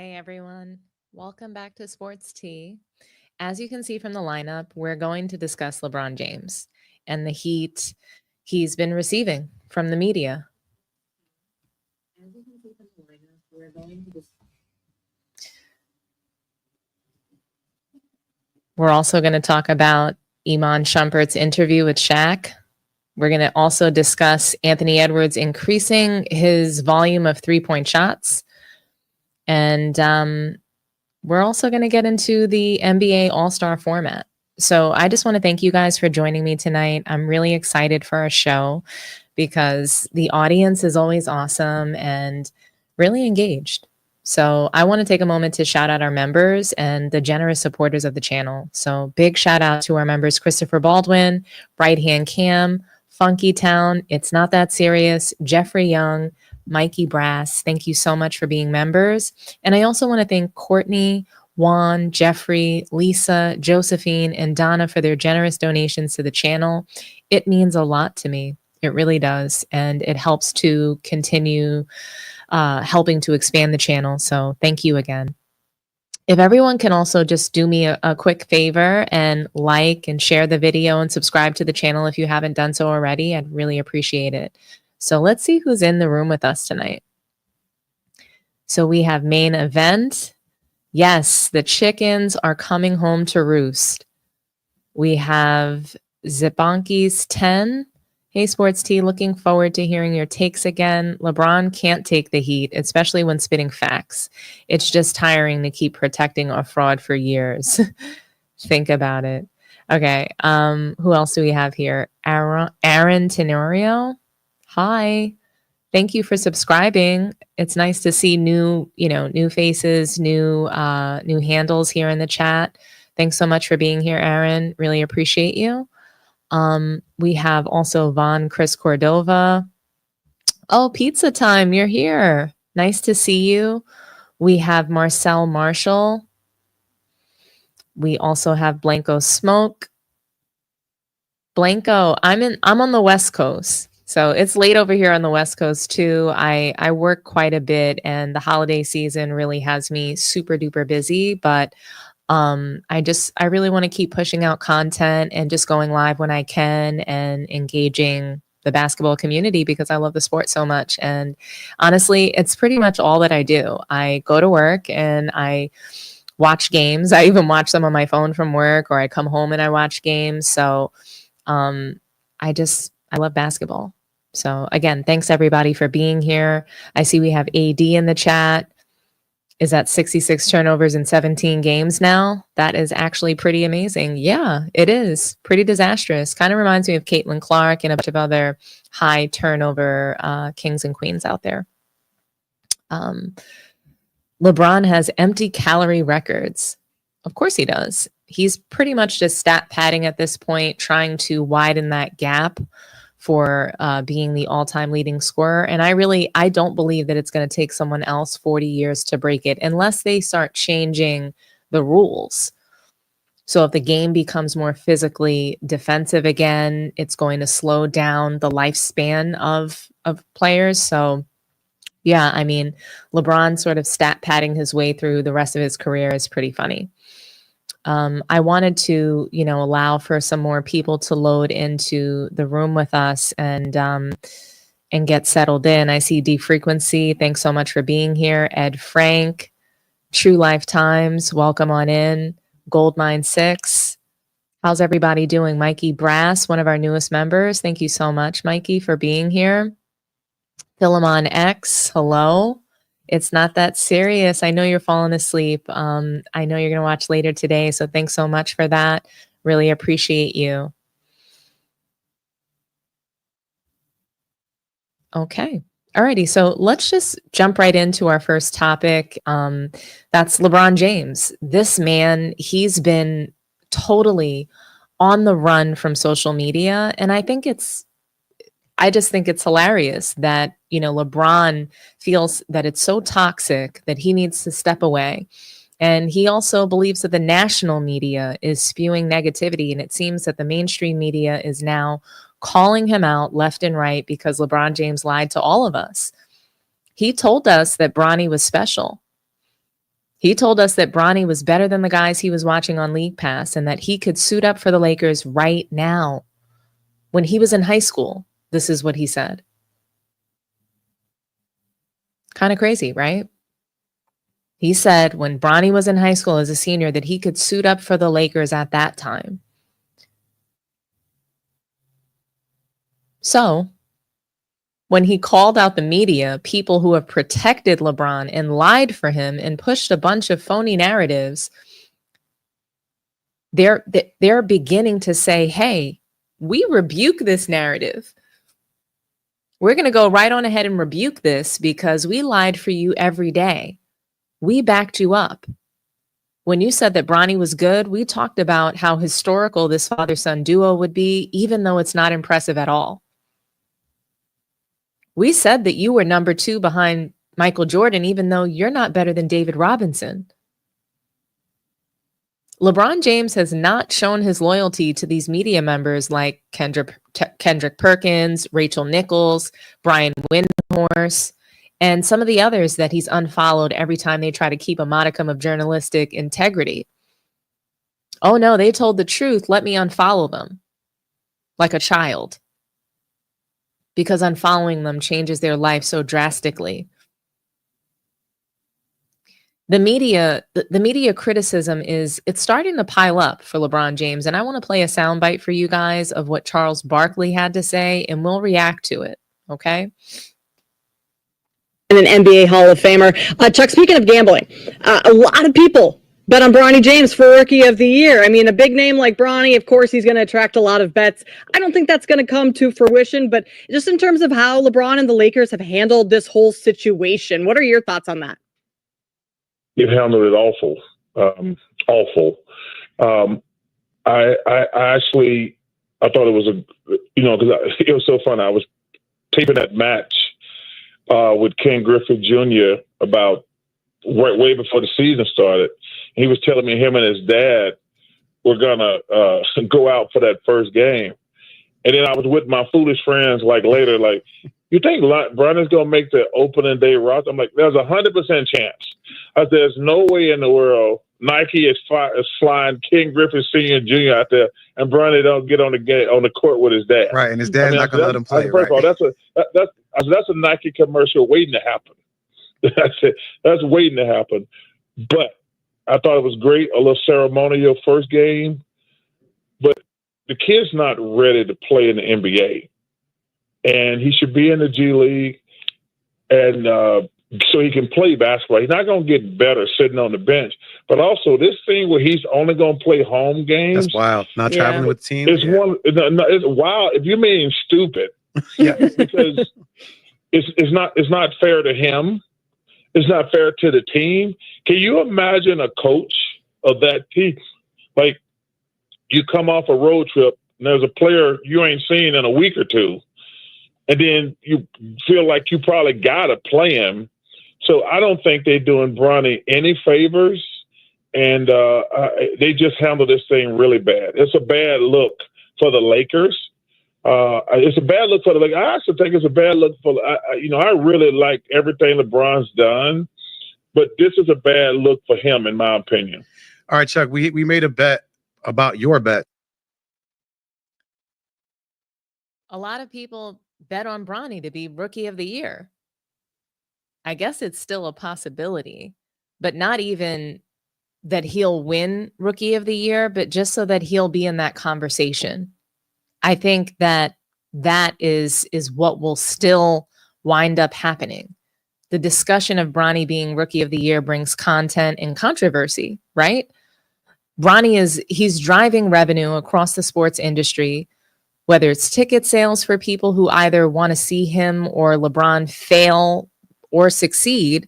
Hey everyone, welcome back to Sports Tea. As you can see from the lineup, we're going to discuss LeBron James and the heat he's been receiving from the media. As you can see from the lineup, we're also going to talk about Iman Shumpert's interview with Shaq. We're going to also discuss Anthony Edwards increasing his volume of three-point shots. And we're also going to get into the NBA All-Star format. So I just want to thank you guys for joining me tonight. I'm really excited for our show because the audience is always awesome and really engaged. So I want to take a moment to shout out our members and the generous supporters of the channel. So big shout out to our members, Christopher Baldwin, Right Hand Cam, Funky Town, It's Not That Serious, Jeffrey Young, Mikey Brass. Thank you so much for being members. And I also want to thank Courtney, Juan, Jeffrey, Lisa, Josephine, and Donna for their generous donations to the channel. It means a lot to me. It really does. And it helps to continue helping to expand the channel. So thank you again. If everyone can also just do me a quick favor and like and share the video and subscribe to the channel if you haven't done so already, I'd really appreciate it. So let's see who's in the room with us tonight. So we have main event. Yes, the chickens are coming home to roost. We have Zibanki's 10. Hey, Sports Tea, looking forward to hearing your takes again. LeBron can't take the heat, especially when spitting facts. It's just tiring to keep protecting a fraud for years. Think about it. Okay, who else do we have here? Aaron Tenorio. Hi. Thank you for subscribing. It's nice to see new faces, new handles here in the chat. Thanks so much for being here, Aaron. Really appreciate you. We have also Von Chris Cordova. Oh, pizza time. You're here. Nice to see you. We have Marcel Marshall. We also have Blanco Smoke. Blanco, I'm on the West Coast. So it's late over here on the West Coast too. I work quite a bit and the holiday season really has me super duper busy, but I really want to keep pushing out content and just going live when I can and engaging the basketball community because I love the sport so much. And honestly, it's pretty much all that I do. I go to work and I watch games. I even watch them on my phone from work, or I come home and I watch games. So I love basketball. So again, thanks everybody for being here. I see we have AD in the chat. Is that 66 turnovers in 17 games now? That is actually pretty amazing. Yeah, it is. Pretty disastrous. Kind of reminds me of Caitlin Clark and a bunch of other high turnover kings and queens out there. LeBron has empty calorie records. Of course he does. He's pretty much just stat padding at this point, trying to widen that gap for being the all-time leading scorer. And I don't believe that it's going to take someone else 40 years to break it unless they start changing the rules. So if the game becomes more physically defensive again, it's going to slow down the lifespan of players. So yeah, I mean, LeBron sort of stat padding his way through the rest of his career is pretty funny. I wanted to, allow for some more people to load into the room with us and get settled in. I see D Frequency. Thanks so much for being here. Ed Frank, True Life Times. Welcome on in. Goldmine 6. How's everybody doing? Mikey Brass, one of our newest members. Thank you so much, Mikey, for being here. Philemon X. Hello. It's not that serious. I know you're falling asleep. I know you're going to watch later today. So thanks so much for that. Really appreciate you. Okay. Alrighty. So let's just jump right into our first topic. That's LeBron James. This man, he's been totally on the run from social media. And I just think it's hilarious that, LeBron feels that it's so toxic that he needs to step away. And he also believes that the national media is spewing negativity. And it seems that the mainstream media is now calling him out left and right because LeBron James lied to all of us. He told us that Bronny was special. He told us that Bronny was better than the guys he was watching on League Pass and that he could suit up for the Lakers right now. When he was in high school, this is what he said. Kind of crazy, right? He said when Bronny was in high school as a senior that he could suit up for the Lakers at that time. So when he called out the media, people who have protected LeBron and lied for him and pushed a bunch of phony narratives, they're beginning to say, hey, we rebuke this narrative. We're going to go right on ahead and rebuke this because we lied for you every day. We backed you up. When you said that Bronny was good, we talked about how historical this father-son duo would be, even though it's not impressive at all. We said that you were number 2 behind Michael Jordan, even though you're not better than David Robinson. LeBron James has not shown his loyalty to these media members like Kendrick Perkins, Rachel Nichols, Brian Windhorst, and some of the others that he's unfollowed every time they try to keep a modicum of journalistic integrity. Oh no, they told the truth. Let me unfollow them. Like a child. Because unfollowing them changes their life so drastically. The media criticism it's starting to pile up for LeBron James. And I want to play a soundbite for you guys of what Charles Barkley had to say, and we'll react to it. Okay? An NBA Hall of Famer. Chuck, speaking of gambling, a lot of people bet on Bronny James for Rookie of the Year. I mean, a big name like Bronny, of course, he's going to attract a lot of bets. I don't think that's going to come to fruition, but just in terms of how LeBron and the Lakers have handled this whole situation, what are your thoughts on that? You've handled it awful. Awful. I actually, I thought it was because it was so fun. I was taping that match with Ken Griffey Jr. about way before the season started. He was telling me him and his dad were gonna go out for that first game, and then I was with my foolish friends later, you think Bronny's gonna make the opening day roster? I'm like, there's 100% chance. There's no way in the world Nike is flying Ken Griffey Sr. and Jr. out there, and Bronny don't get on the court with his dad. Right, and his dad's not gonna let him play. First of all, that's a Nike commercial waiting to happen. That's waiting to happen. But I thought it was great, a little ceremonial first game. But the kid's not ready to play in the NBA, and he should be in the G League, and so he can play basketball. He's not going to get better sitting on the bench. But also this thing where he's only going to play home games. That's wild. Not traveling with the team. It's wild. If you mean stupid, yeah, because it's not fair to him. It's not fair to the team. Can you imagine a coach of that team? Like, you come off a road trip and there's a player you ain't seen in a week or two, and then you feel like you probably got to play him. So I don't think they're doing Bronny any favors, and they just handled this thing really bad. It's a bad look for the Lakers. It's a bad look for the Lakers. I actually think it's a bad look for, I really like everything LeBron's done, but this is a bad look for him, in my opinion. All right, Chuck, we made a bet about your bet. A lot of people bet on Bronny to be Rookie of the Year. I guess it's still a possibility, but not even that he'll win Rookie of the Year, but just so that he'll be in that conversation. I think that is what will still wind up happening. The discussion of Bronny being Rookie of the Year brings content and controversy, right? Bronny he's driving revenue across the sports industry, whether it's ticket sales for people who either want to see him or LeBron fail or succeed,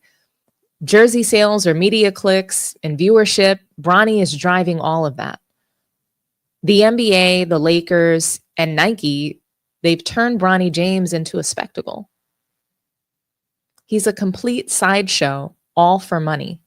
jersey sales or media clicks and viewership. Bronny is driving all of that. The NBA, the Lakers, and Nike, they've turned Bronny James into a spectacle. He's a complete sideshow, all for money.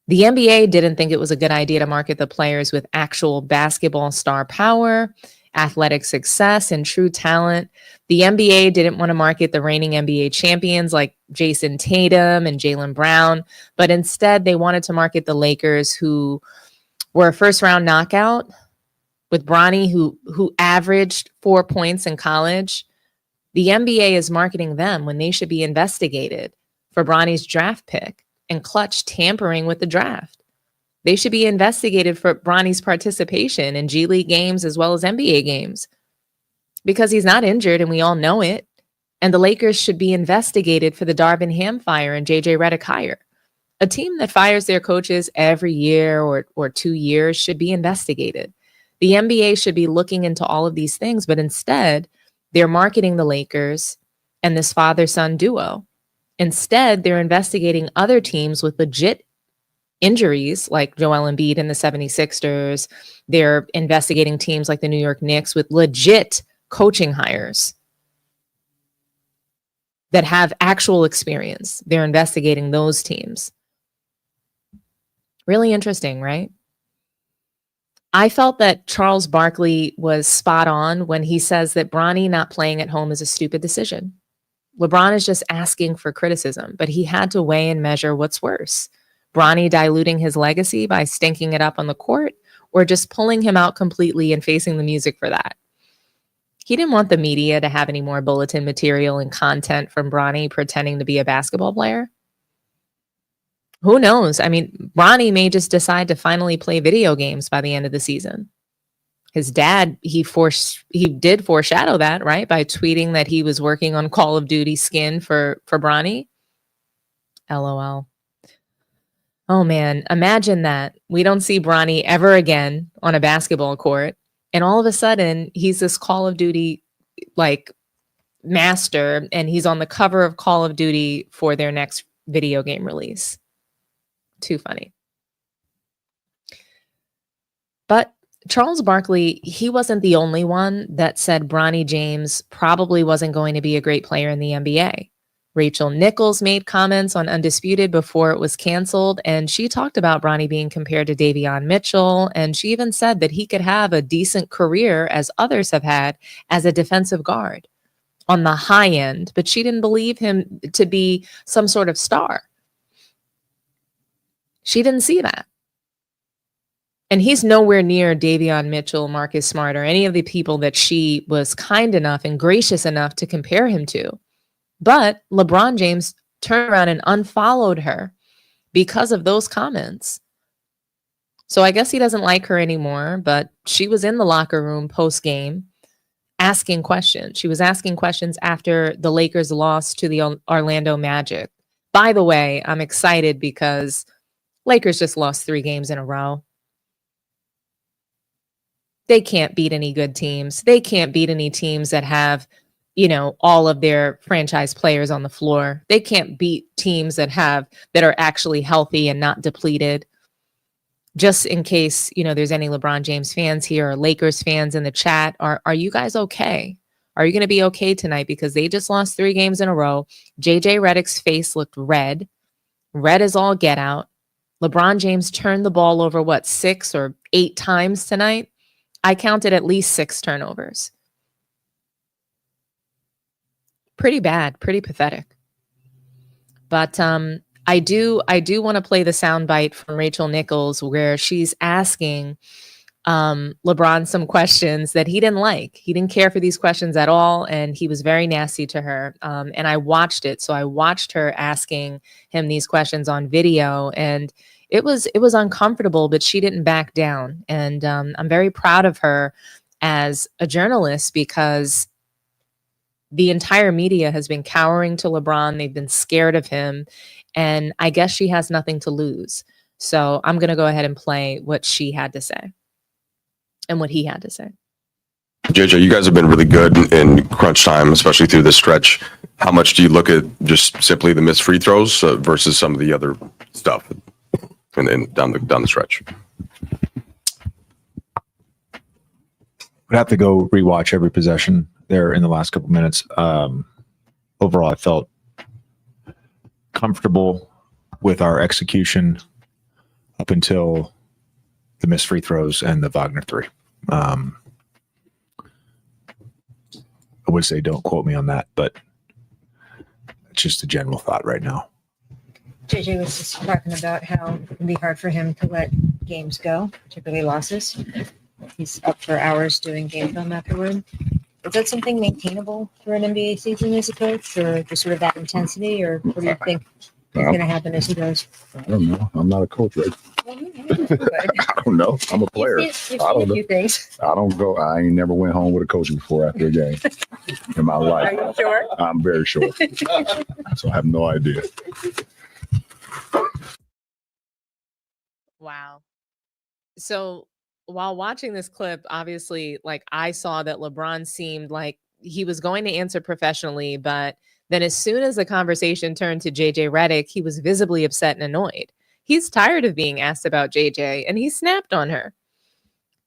The NBA didn't think it was a good idea to market the players with actual basketball star power, athletic success and true talent. The NBA didn't want to market the reigning NBA champions like Jason Tatum and Jaylen Brown, but instead they wanted to market the Lakers, who were a first-round knockout with Bronny, who averaged 4 points in college. The NBA is marketing them when they should be investigated for Bronny's draft pick and clutch tampering with the draft. They should be investigated for Bronny's participation in G League games as well as NBA games because he's not injured and we all know it. And the Lakers should be investigated for the Darvin Ham fire and JJ Redick hire. A team that fires their coaches every year or 2 years should be investigated. The NBA should be looking into all of these things, but instead they're marketing the Lakers and this father-son duo. Instead, they're investigating other teams with legit injuries like Joel Embiid and the 76ers. They're investigating teams like the New York Knicks with legit coaching hires that have actual experience. They're investigating those teams. Really interesting, right? I felt that Charles Barkley was spot on when he says that Bronny not playing at home is a stupid decision. LeBron is just asking for criticism, but he had to weigh and measure what's worse. Bronny diluting his legacy by stinking it up on the court, or just pulling him out completely and facing the music for that. He didn't want the media to have any more bulletin material and content from Bronny pretending to be a basketball player. Who knows? I mean, Bronny may just decide to finally play video games by the end of the season. His dad, he did foreshadow that, right? By tweeting that he was working on Call of Duty skin for Bronny. LOL. Oh man, imagine that. We don't see Bronny ever again on a basketball court. And all of a sudden, he's this Call of Duty like master, and he's on the cover of Call of Duty for their next video game release. Too funny. But Charles Barkley, he wasn't the only one that said Bronny James probably wasn't going to be a great player in the NBA. Rachel Nichols made comments on Undisputed before it was canceled, and she talked about Bronny being compared to Davion Mitchell, and she even said that he could have a decent career, as others have had, as a defensive guard on the high end, but she didn't believe him to be some sort of star. She didn't see that. And he's nowhere near Davion Mitchell, Marcus Smart, or any of the people that she was kind enough and gracious enough to compare him to. But LeBron James turned around and unfollowed her because of those comments. So I guess he doesn't like her anymore, but she was in the locker room post-game asking questions. She was asking questions after the Lakers lost to the Orlando Magic. By the way, I'm excited because Lakers just lost 3 games in a row. They can't beat any good teams. They can't beat any teams that have, all of their franchise players on the floor. They can't beat teams that are actually healthy and not depleted. Just in case, there's any LeBron James fans here or Lakers fans in the chat, are you guys okay? Are you going to be okay tonight? Because they just lost 3 games in a row. JJ Redick's face looked red. Red as all get out. LeBron James turned the ball over, 6 or 8 times tonight? I counted at least 6 turnovers. Pretty bad, pretty pathetic. But I do want to play the soundbite from Rachel Nichols where she's asking LeBron some questions that he didn't like. He didn't care for these questions at all, and he was very nasty to her. And I watched it. So I watched her asking him these questions on video, and it was uncomfortable, but she didn't back down. And I'm very proud of her as a journalist because the entire media has been cowering to LeBron. They've been scared of him. And I guess she has nothing to lose. So I'm going to go ahead and play what she had to say and what he had to say. JJ, you guys have been really good in crunch time, especially through this stretch. How much do you look at just simply the missed free throws versus some of the other stuff and down the stretch? Would have to go rewatch every possession there in the last couple minutes. Overall, I felt comfortable with our execution up until the missed free throws and the Wagner 3. would say don't quote me on that, but it's just a general thought right now. JJ was just talking about how it can be hard for him to let games go, particularly losses. He's up for hours doing game film afterward. Is that something maintainable for an NBA season as a coach, or just sort of that intensity, or what do you think is going to happen as he goes? I don't know. I'm not a coach, right? Well, I don't know. I'm a player. You've seen I don't a know. few things. I don't go. I ain't never went home with a coach before after a game in my Are life. you sure? I'm very sure. So I have no idea. Wow. So while watching this clip, obviously, like I saw that LeBron seemed like he was going to answer professionally, but then as soon as the conversation turned to JJ Redick, he was visibly upset and annoyed. He's tired of being asked about JJ, and he snapped on her.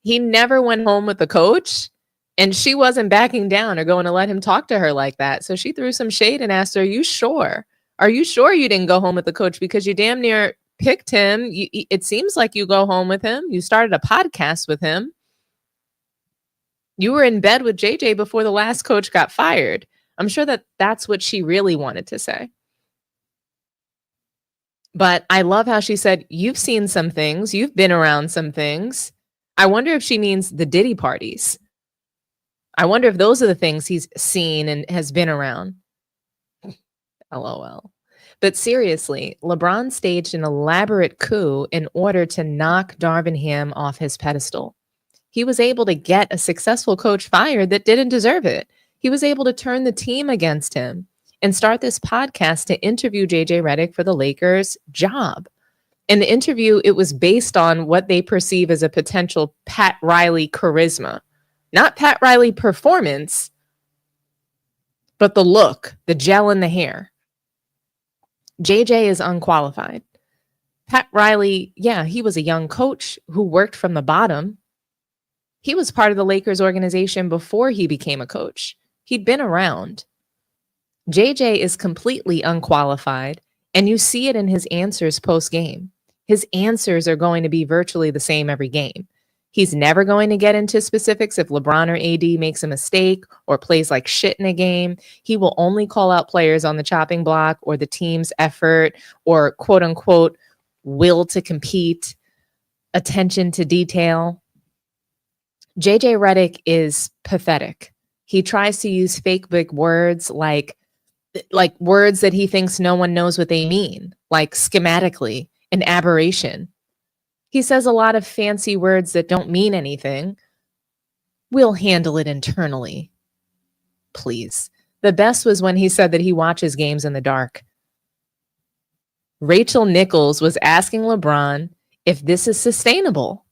He never went home with the coach, and she wasn't backing down or going to let him talk to her like that. So she threw some shade and asked her, "Are you sure? Are you sure you didn't go home with the coach? Because you damn near picked him. It seems like you go home with him. You started a podcast with him. You were in bed with JJ before the last coach got fired." I'm sure that that's what she really wanted to say. But I love how she said, "You've seen some things. You've been around some things." I wonder if she means the Diddy parties. I wonder if those are the things he's seen and has been around. LOL. But seriously, LeBron staged an elaborate coup in order to knock Darvin Ham off his pedestal. He was able to get a successful coach fired that didn't deserve it. He was able to turn the team against him and start this podcast to interview JJ Redick for the Lakers' job. In the interview, it was based on what they perceive as a potential Pat Riley charisma. Not Pat Riley performance, but the look, the gel in the hair. JJ is unqualified. Pat Riley, yeah, he was a young coach who worked from the bottom. He was part of the Lakers organization before he became a coach. He'd been around. JJ is completely unqualified, and you see it in his answers post-game. His answers are going to be virtually the same every game. He's never going to get into specifics if LeBron or AD makes a mistake or plays like shit in a game. He will only call out players on the chopping block or the team's effort or quote unquote will to compete, attention to detail. JJ Redick is pathetic. He tries to use fake big words like words that he thinks no one knows what they mean, like schematically, an aberration. He says a lot of fancy words that don't mean anything. We'll handle it internally. Please. The best was when he said that he watches games in the dark. Rachel Nichols was asking LeBron if this is sustainable.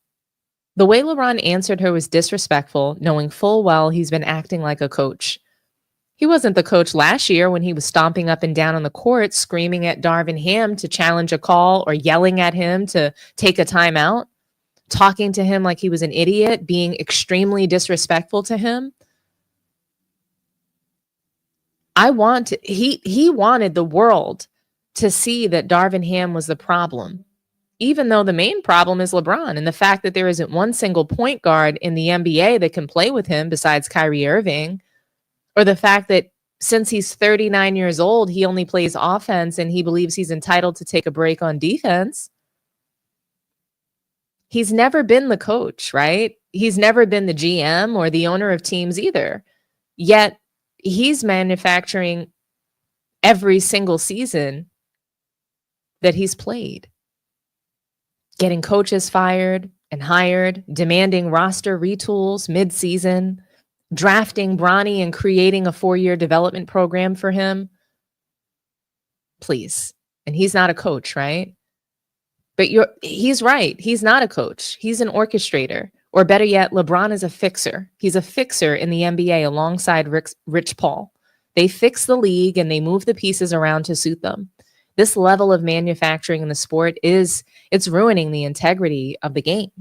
The way LeBron answered her was disrespectful, knowing full well he's been acting like a coach. He wasn't the coach last year when he was stomping up and down on the court, screaming at Darvin Ham to challenge a call or yelling at him to take a timeout, talking to him like he was an idiot, being extremely disrespectful to him. He wanted the world to see that Darvin Ham was the problem, even though the main problem is LeBron and the fact that there isn't one single point guard in the NBA that can play with him besides Kyrie Irving. Or the fact that since he's 39 years old, he only plays offense and he believes he's entitled to take a break on defense. He's never been the coach, right? He's never been the GM or the owner of teams either. Yet he's manufacturing every single season that he's played. Getting coaches fired and hired, demanding roster retools mid-season, drafting Bronny and creating a 4-year development program for him. Please. And he's not a coach, right? But he's right. He's not a coach. He's an orchestrator. Or better yet, LeBron is a fixer. He's a fixer in the NBA alongside Rich Paul. They fix the league and they move the pieces around to suit them. This level of manufacturing in the sport it's ruining the integrity of the game.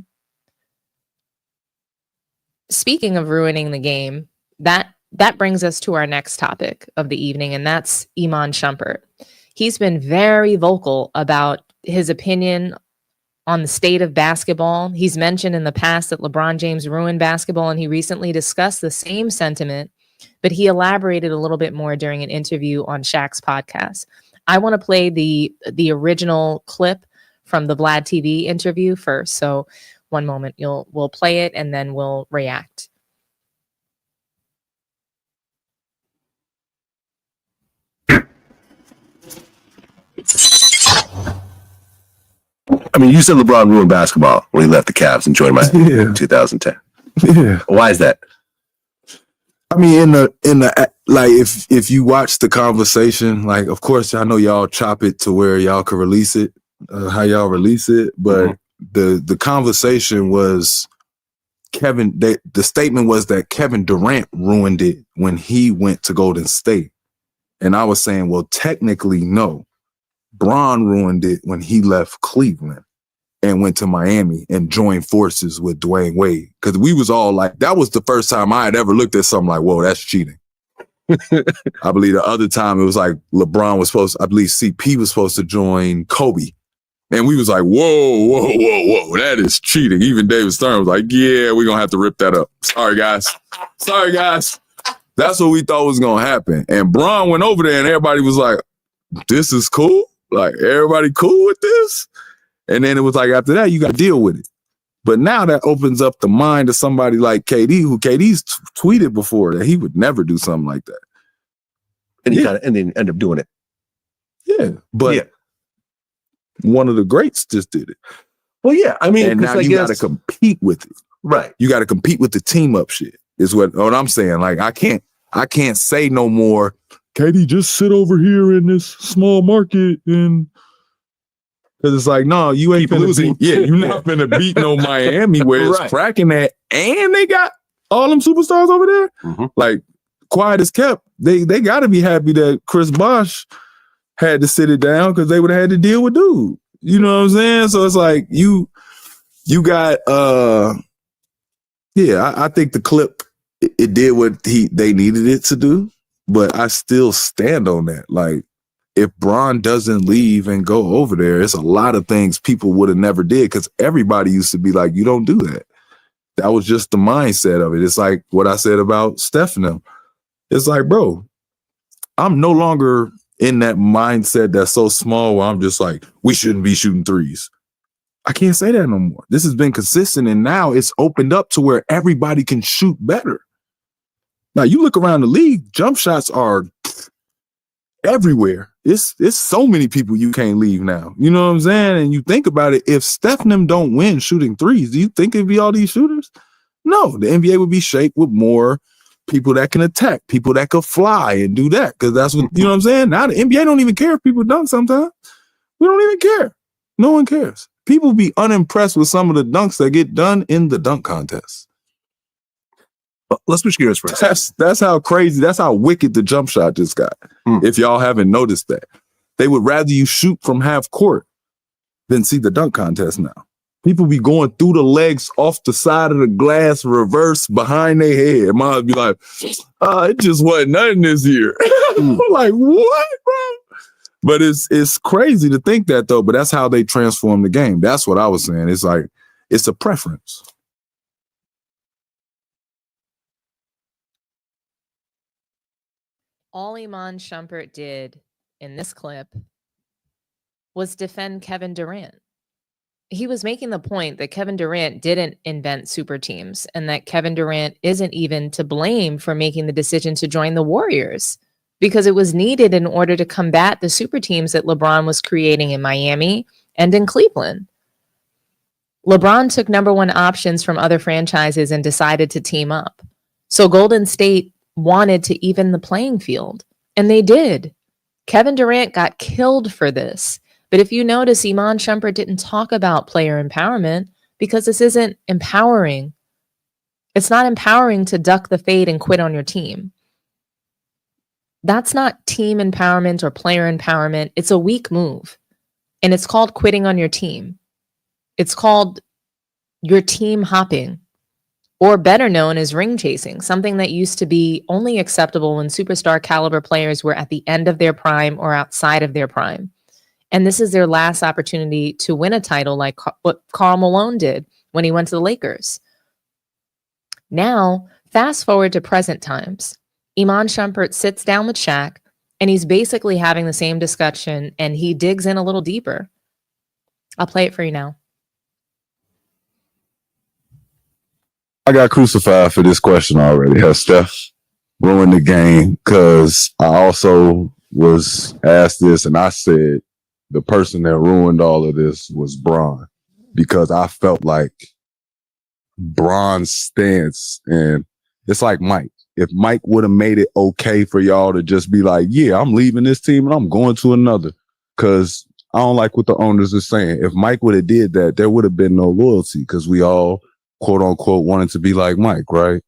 Speaking of ruining the game, that brings us to our next topic of the evening, and that's Iman Shumpert. He's been very vocal about his opinion on the state of basketball. He's mentioned in the past that LeBron James ruined basketball, and he recently discussed the same sentiment but he elaborated a little bit more during an interview on Shaq's podcast. I want to play the original clip from the Vlad TV interview first. So one moment, we'll play it and then we'll react. I mean, you said LeBron ruined basketball when he left the Cavs and joined Miami in 2010. Yeah. Why is that? I mean, in the like, if you watch the conversation, like, of course, I know y'all chop it to where y'all could release it, how y'all release it, but the conversation was the statement was that Kevin Durant ruined it when he went to Golden State, and I was saying, well, technically, no. Bron ruined it when he left Cleveland and went to Miami and joined forces with Dwayne Wade. Because we was all like, that was the first time I had ever looked at something like, whoa, that's cheating. I believe the other time it was like LeBron was I believe CP was supposed to join Kobe. And we was like, whoa, that is cheating. Even David Stern was like, yeah, we're going to have to rip that up. Sorry, guys. That's what we thought was going to happen. And Bron went over there and everybody was like, this is cool. Like, everybody cool with this? And then it was like, after that, you got to deal with it. But now that opens up the mind of somebody like KD, who KD's tweeted before that he would never do something like that. And he kind of and then end up doing it. Yeah. But one of the greats just did it. Well, yeah. I mean, and now you got to compete with it. Right. You got to compete with the team up shit, is what I'm saying. Like, I can't say no more, KD, just sit over here in this small market and because it's like, no, you ain't losing. Yeah, you're not gonna beat no Miami where it's cracking at, and they got all them superstars over there. Mm-hmm. Like, quiet as kept. They got to be happy that Chris Bosh had to sit it down because they would have had to deal with dude. You know what I'm saying? So it's like you got I think the clip it did what they needed it to do, but I still stand on that. Like, if Bron doesn't leave and go over there, it's a lot of things people would have never did because everybody used to be like, you don't do that. That was just the mindset of it. It's like what I said about Steph and them. It's like, bro, I'm no longer in that mindset that's so small where I'm just like, we shouldn't be shooting threes. I can't say that no more. This has been consistent, and now it's opened up to where everybody can shoot better. Now, you look around the league, jump shots are everywhere. It's so many people you can't leave now. You know what I'm saying? And you think about it, if Steph and them don't win shooting threes, do you think it'd be all these shooters? No, the NBA would be shaped with more people that can attack, people that could fly and do that. Because that's what, you know what I'm saying? Now the NBA don't even care if people dunk sometimes. We don't even care. No one cares. People be unimpressed with some of the dunks that get done in the dunk contest. Let's switch gears for a second. That's how crazy, that's how wicked the jump shot just got. If y'all haven't noticed that. They would rather you shoot from half court than see the dunk contest now. People be going through the legs off the side of the glass, reverse behind their head. Might be like, it just wasn't nothing this year. Like, what, bro? But it's crazy to think that, though. But that's how they transform the game. That's what I was saying. It's like, it's a preference. All Iman Shumpert did in this clip was defend Kevin Durant. He was making the point that Kevin Durant didn't invent super teams and that Kevin Durant isn't even to blame for making the decision to join the Warriors because it was needed in order to combat the super teams that LeBron was creating in Miami and in Cleveland. LeBron took number one options from other franchises and decided to team up. So Golden State wanted to even the playing field, and they did. Kevin Durant got killed for this. But if you notice, Iman Shumpert didn't talk about player empowerment because this isn't empowering. It's not empowering to duck the fade and quit on your team. That's not team empowerment or player empowerment. It's a weak move. And it's called quitting on your team. It's called your team hopping, or better known as ring chasing, something that used to be only acceptable when superstar caliber players were at the end of their prime or outside of their prime. And this is their last opportunity to win a title like what Karl Malone did when he went to the Lakers. Now, fast forward to present times. Iman Shumpert sits down with Shaq, and he's basically having the same discussion, and he digs in a little deeper. I'll play it for you now. I got crucified for this question already. Has Steph ruined the game? Because I also was asked this, and I said the person that ruined all of this was Bron, because I felt like Bron's stance, and it's like Mike. If Mike would have made it okay for y'all to just be like, yeah, I'm leaving this team and I'm going to another, because I don't like what the owners are saying. If Mike would have did that, there would have been no loyalty, because we all, quote unquote, wanted to be like Mike, right?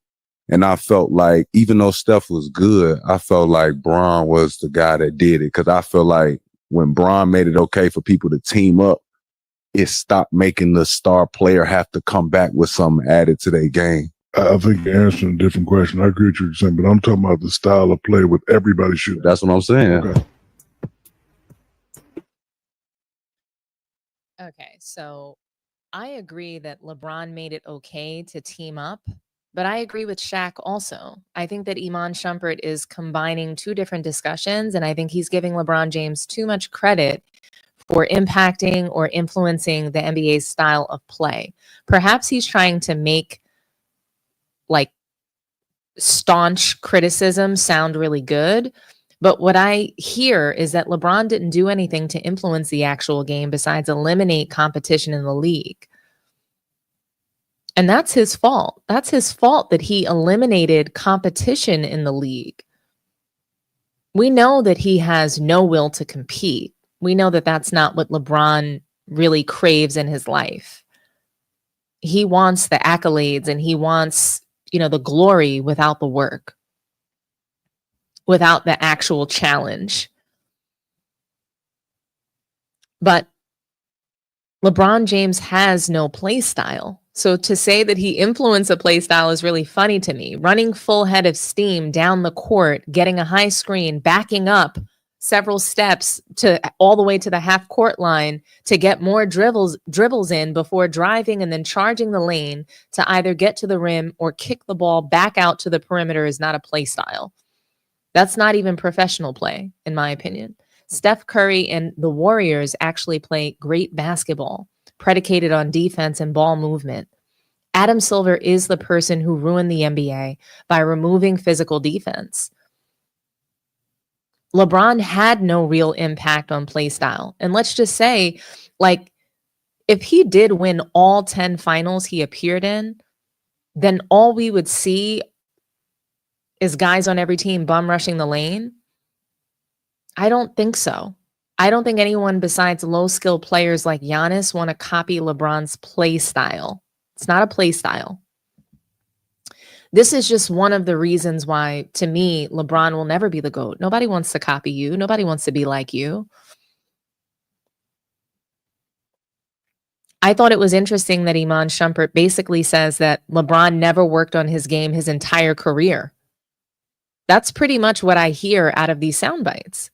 And I felt like, even though Steph was good, I felt like Bron was the guy that did it, because I feel like when Bron made it okay for people to team up, it stopped making the star player have to come back with something added to their game. I think you're answering a different question. I agree with you saying, but I'm talking about the style of play with everybody shooting. That's what I'm saying. Okay. Okay, so I agree that LeBron made it okay to team up, but I agree with Shaq also. I think that Iman Shumpert is combining two different discussions, and I think he's giving LeBron James too much credit for impacting or influencing the NBA's style of play. Perhaps he's trying to make like staunch criticism sound really good. But what I hear is that LeBron didn't do anything to influence the actual game besides eliminate competition in the league. And that's his fault. That's his fault that he eliminated competition in the league. We know that he has no will to compete. We know that that's not what LeBron really craves in his life. He wants the accolades and he wants, the glory without the work, without the actual challenge. But LeBron James has no play style. So to say that he influenced a play style is really funny to me. Running full head of steam down the court, getting a high screen, backing up several steps to all the way to the half court line to get more dribbles in before driving and then charging the lane to either get to the rim or kick the ball back out to the perimeter is not a play style. That's not even professional play, in my opinion. Steph Curry and the Warriors actually play great basketball, predicated on defense and ball movement. Adam Silver is the person who ruined the NBA by removing physical defense. LeBron had no real impact on play style. And let's just say, if he did win all 10 finals he appeared in, then all we would see is guys on every team bum rushing the lane. I don't think so. I don't think anyone besides low-skill players like Giannis want to copy LeBron's play style. It's not a play style. This is just one of the reasons why, to me, LeBron will never be the GOAT. Nobody wants to copy you. Nobody wants to be like you. I thought it was interesting that Iman Shumpert basically says that LeBron never worked on his game his entire career. That's pretty much what I hear out of these sound bites.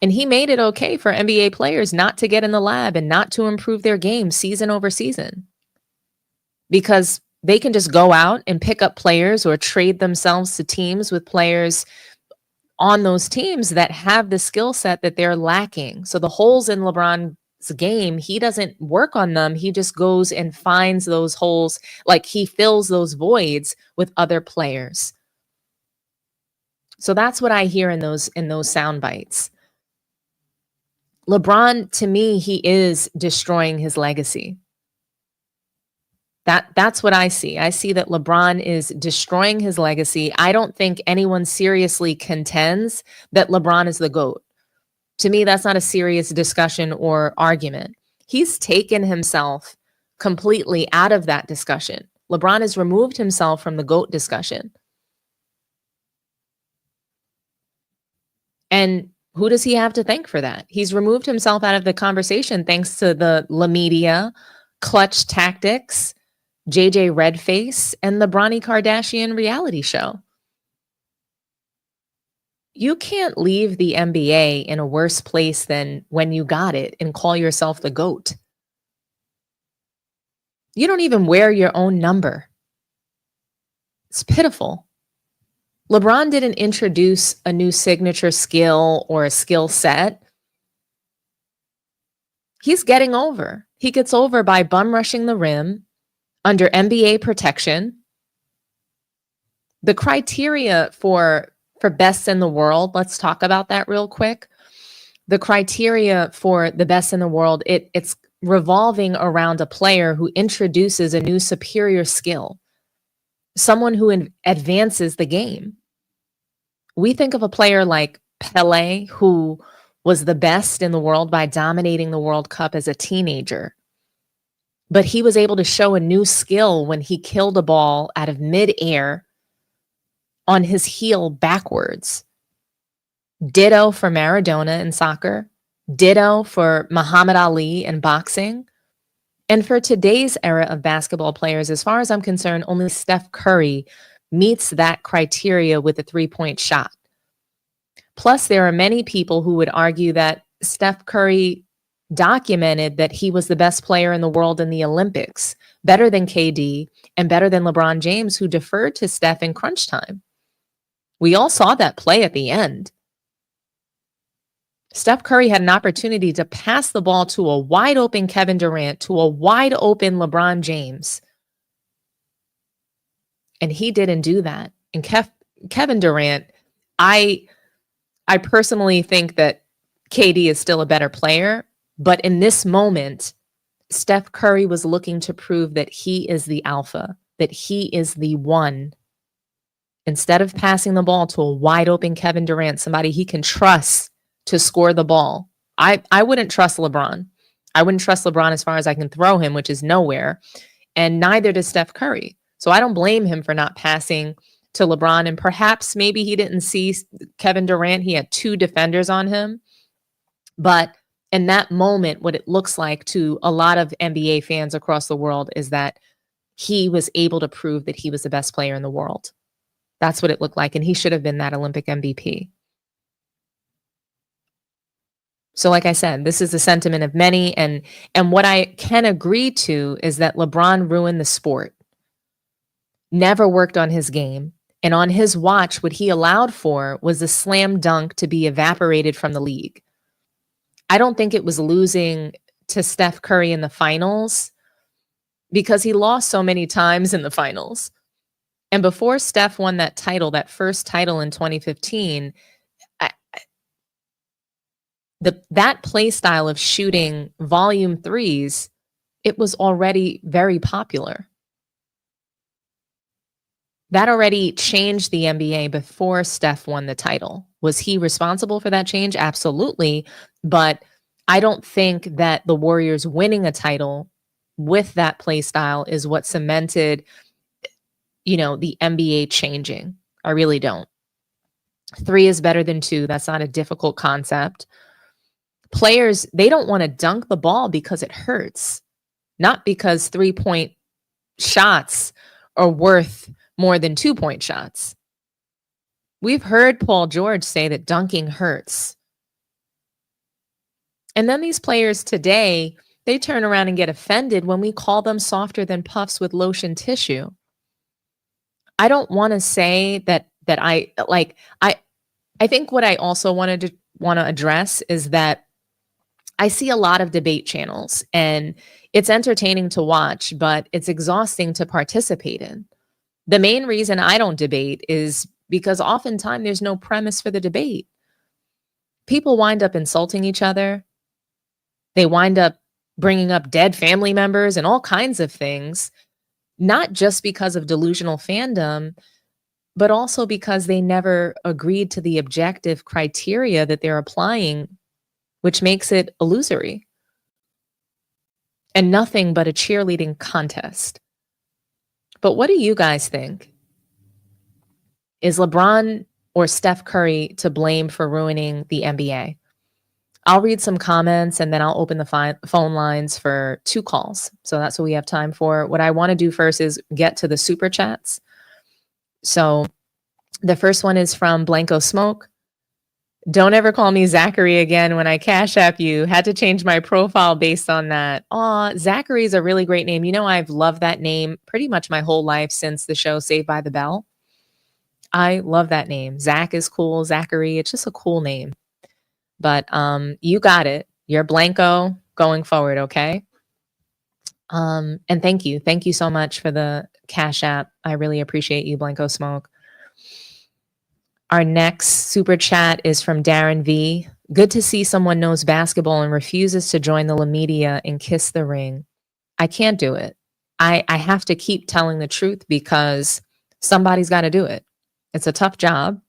And he made it okay for NBA players not to get in the lab and not to improve their game season over season, because they can just go out and pick up players or trade themselves to teams with players on those teams that have the skill set that they're lacking. So the holes in LeBron's game, he doesn't work on them. He just goes and finds those holes, like he fills those voids with other players. So that's what I hear in those sound bites. LeBron, to me, he is destroying his legacy. That's what I see. I see that LeBron is destroying his legacy. I don't think anyone seriously contends that LeBron is the GOAT. To me, that's not a serious discussion or argument. He's taken himself completely out of that discussion. LeBron has removed himself from the GOAT discussion. And who does he have to thank for that? He's removed himself out of the conversation thanks to the La Media, Clutch Tactics, JJ Redface, and the Bronny Kardashian reality show. You can't leave the NBA in a worse place than when you got it and call yourself the GOAT. You don't even wear your own number. It's pitiful. LeBron didn't introduce a new signature skill or a skill set. He's getting over. He gets over by bum rushing the rim under NBA protection. The criteria for best in the world, let's talk about that real quick. The criteria for the best in the world, it's revolving around a player who introduces a new superior skill, someone who advances the game. We think of a player like Pele, who was the best in the world by dominating the World Cup as a teenager. But he was able to show a new skill when he killed a ball out of midair on his heel backwards. Ditto for Maradona in soccer. Ditto for Muhammad Ali in boxing. And for today's era of basketball players, as far as I'm concerned, only Steph Curry meets that criteria with a three-point shot. Plus, there are many people who would argue that Steph Curry documented that he was the best player in the world in the Olympics, better than KD and better than LeBron James, who deferred to Steph in crunch time. We all saw that play at the end. Steph Curry had an opportunity to pass the ball to a wide open Kevin Durant, to a wide open LeBron James. And he didn't do that. And Kevin Durant, I personally think that KD is still a better player. But in this moment, Steph Curry was looking to prove that he is the alpha, that he is the one. Instead of passing the ball to a wide open Kevin Durant, somebody he can trust to score the ball. I wouldn't trust LeBron. I wouldn't trust LeBron as far as I can throw him, which is nowhere. And neither does Steph Curry. So I don't blame him for not passing to LeBron. And perhaps maybe he didn't see Kevin Durant. He had two defenders on him. But in that moment, what it looks like to a lot of NBA fans across the world is that he was able to prove that he was the best player in the world. That's what it looked like. And he should have been that Olympic MVP. So like I said, this is the sentiment of many. And what I can agree to is that LeBron ruined the sport, never worked on his game. And on his watch, what he allowed for was a slam dunk to be evaporated from the league. I don't think it was losing to Steph Curry in the finals because he lost so many times in the finals. And before Steph won that title, that first title in 2015, that play style of shooting volume threes, it was already very popular. That already changed the NBA before Steph won the title. Was he responsible for that change? Absolutely. But I don't think that the Warriors winning a title with that play style is what cemented, the NBA changing. I really don't. 3 is better than 2. That's not a difficult concept. Players, they don't want to dunk the ball because it hurts, not because 3-point shots are worth more than 2-point shots. We've heard Paul George say that dunking hurts. And then these players today, they turn around and get offended when we call them softer than puffs with lotion tissue. I don't want to say that I think what I also want to address is that I see a lot of debate channels and it's entertaining to watch, but it's exhausting to participate in. The main reason I don't debate is because oftentimes there's no premise for the debate. People wind up insulting each other. They wind up bringing up dead family members and all kinds of things, not just because of delusional fandom, but also because they never agreed to the objective criteria that they're applying, which makes it illusory and nothing but a cheerleading contest. But what do you guys think? Is LeBron or Steph Curry to blame for ruining the NBA? I'll read some comments and then I'll open the phone lines for 2 calls. So that's what we have time for. What I want to do first is get to the super chats. So the first one is from Blanco Smoke. Don't ever call me Zachary again when I cash app you. Had to change my profile based on that. Aw, Zachary is a really great name. I've loved that name pretty much my whole life since the show Saved by the Bell. I love that name. Zach is cool. Zachary. It's just a cool name. But you got it. You're Blanco going forward, okay? And thank you. Thank you so much for the Cash App. I really appreciate you, Blanco Smoke. Our next super chat is from Darren V. Good to see someone knows basketball and refuses to join the La Media and kiss the ring. I can't do it. I have to keep telling the truth because somebody's got to do it. It's a tough job.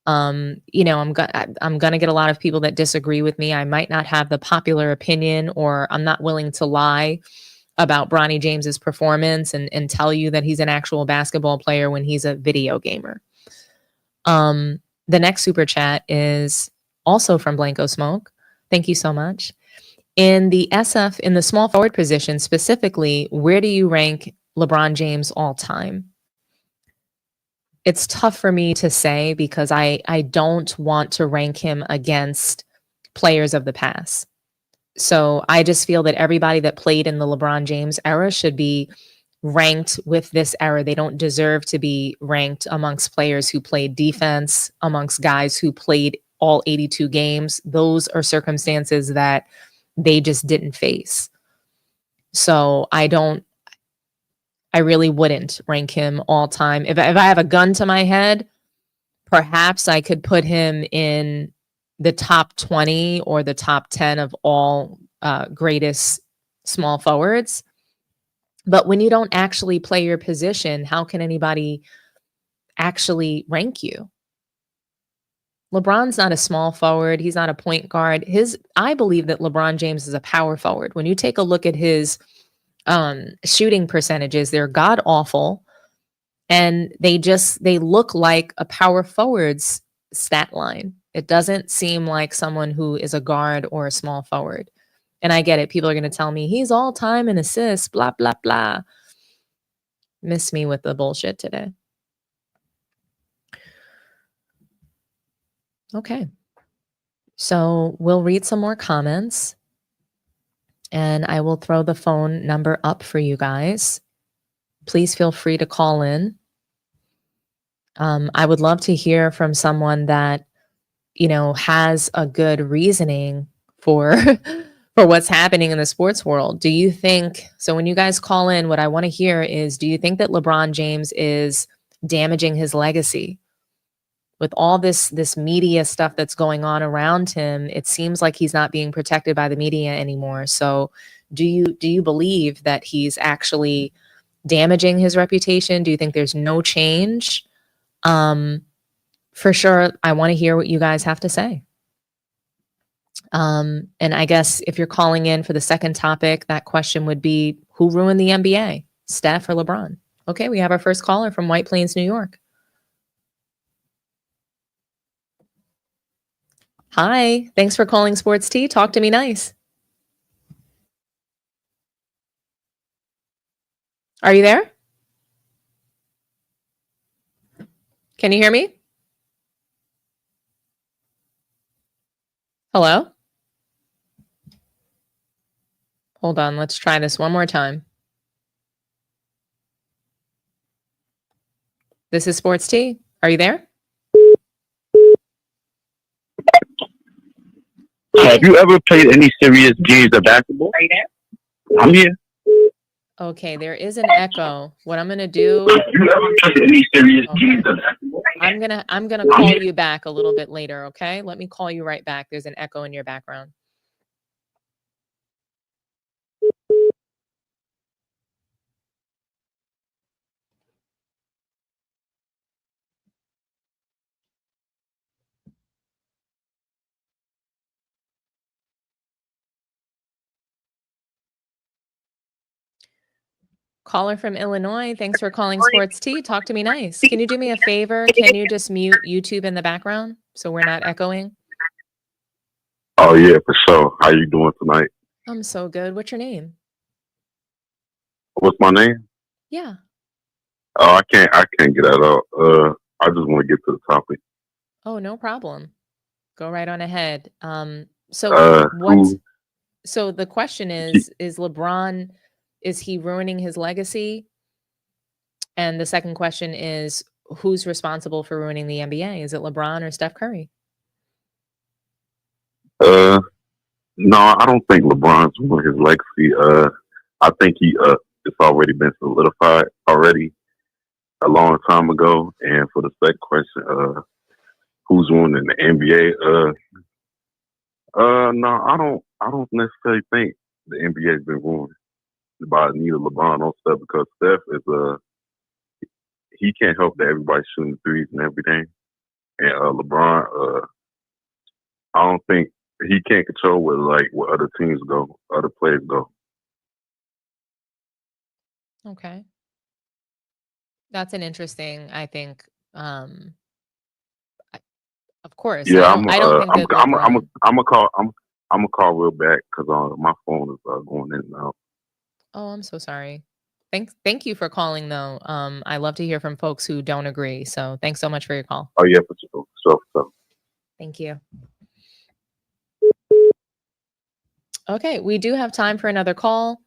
You know, I'm going to get a lot of people that disagree with me. I might not have the popular opinion, or I'm not willing to lie about Bronny James's performance and tell you that he's an actual basketball player when he's a video gamer. The next super chat is also from Blanco Smoke. Thank you so much. In the SF, in the small forward position specifically, where do you rank LeBron James all time? It's tough for me to say because I don't want to rank him against players of the past. So I just feel that everybody that played in the LeBron James era should be ranked with this era. They don't deserve to be ranked amongst players who played defense, amongst guys who played all 82 games. Those are circumstances that they just didn't face. So I really wouldn't rank him all time. If I have a gun to my head, perhaps I could put him in the top 20 or the top 10 of all greatest small forwards. But when you don't actually play your position, how can anybody actually rank you? LeBron's not a small forward. He's not a point guard. I believe that LeBron James is a power forward. When you take a look at his shooting percentages, they're god awful. And they look like a power forward's stat line. It doesn't seem like someone who is a guard or a small forward. And I get it. People are going to tell me he's all time in assists, blah, blah, blah. Miss me with the bullshit today. Okay. So we'll read some more comments and I will throw the phone number up for you guys. Please feel free to call in. I would love to hear from someone that, you know, has a good reasoning for for what's happening in the sports world. Do you think, so when you guys call in, what I want to hear is, do you think that LeBron James is damaging his legacy? With all this media stuff that's going on around him, it seems like he's not being protected by the media anymore. So do you believe that he's actually damaging his reputation? Do you think there's no change? For sure, I want to hear what you guys have to say. And I guess if you're calling in for the second topic, that question would be, who ruined the NBA, Steph or LeBron? Okay, we have our first caller from White Plains, New York. Hi, thanks for calling Sports Tea. Talk to me nice. Are you there? Can you hear me? Hello? Hold on, let's try this one more time. This is Sports Tea. Are you there? Have you ever played any serious games of basketball? Are you there? I'm here. Okay, there is an echo. What I'm gonna do? Have you ever played any serious games of basketball? I'm gonna call you back a little bit later. Okay, let me call you right back. There's an echo in your background. Caller from Illinois, thanks for calling Sports Tea. Talk to me nice. Can you do me a favor? Can you just mute YouTube in the background so we're not echoing? Oh yeah, for sure. How you doing tonight? I'm so good. What's your name? What's my name? Yeah. Oh, I can't get that out. I just want to get to the topic. Oh, no problem. Go right on ahead. So the question is LeBron, is he ruining his legacy? And the second question is, who's responsible for ruining the NBA? Is it LeBron or Steph Curry? No, I don't think LeBron's ruined his legacy. I think it's already been solidified already a long time ago. And for the second question, who's ruining the NBA? No, I don't necessarily think the NBA has been ruined by neither LeBron or Steph, because Steph is he can't help that everybody's shooting threes and everything. And LeBron, I don't think he can't control where other teams go, other players go. Okay. That's an interesting, I think, of course. Yeah, I don't think that LeBron. I'm gonna call real back because my phone is going in and out. Oh, I'm so sorry. Thank you for calling though. I love to hear from folks who don't agree. So thanks so much for your call. Oh yeah, for sure. So. Thank you. Okay, we do have time for another call.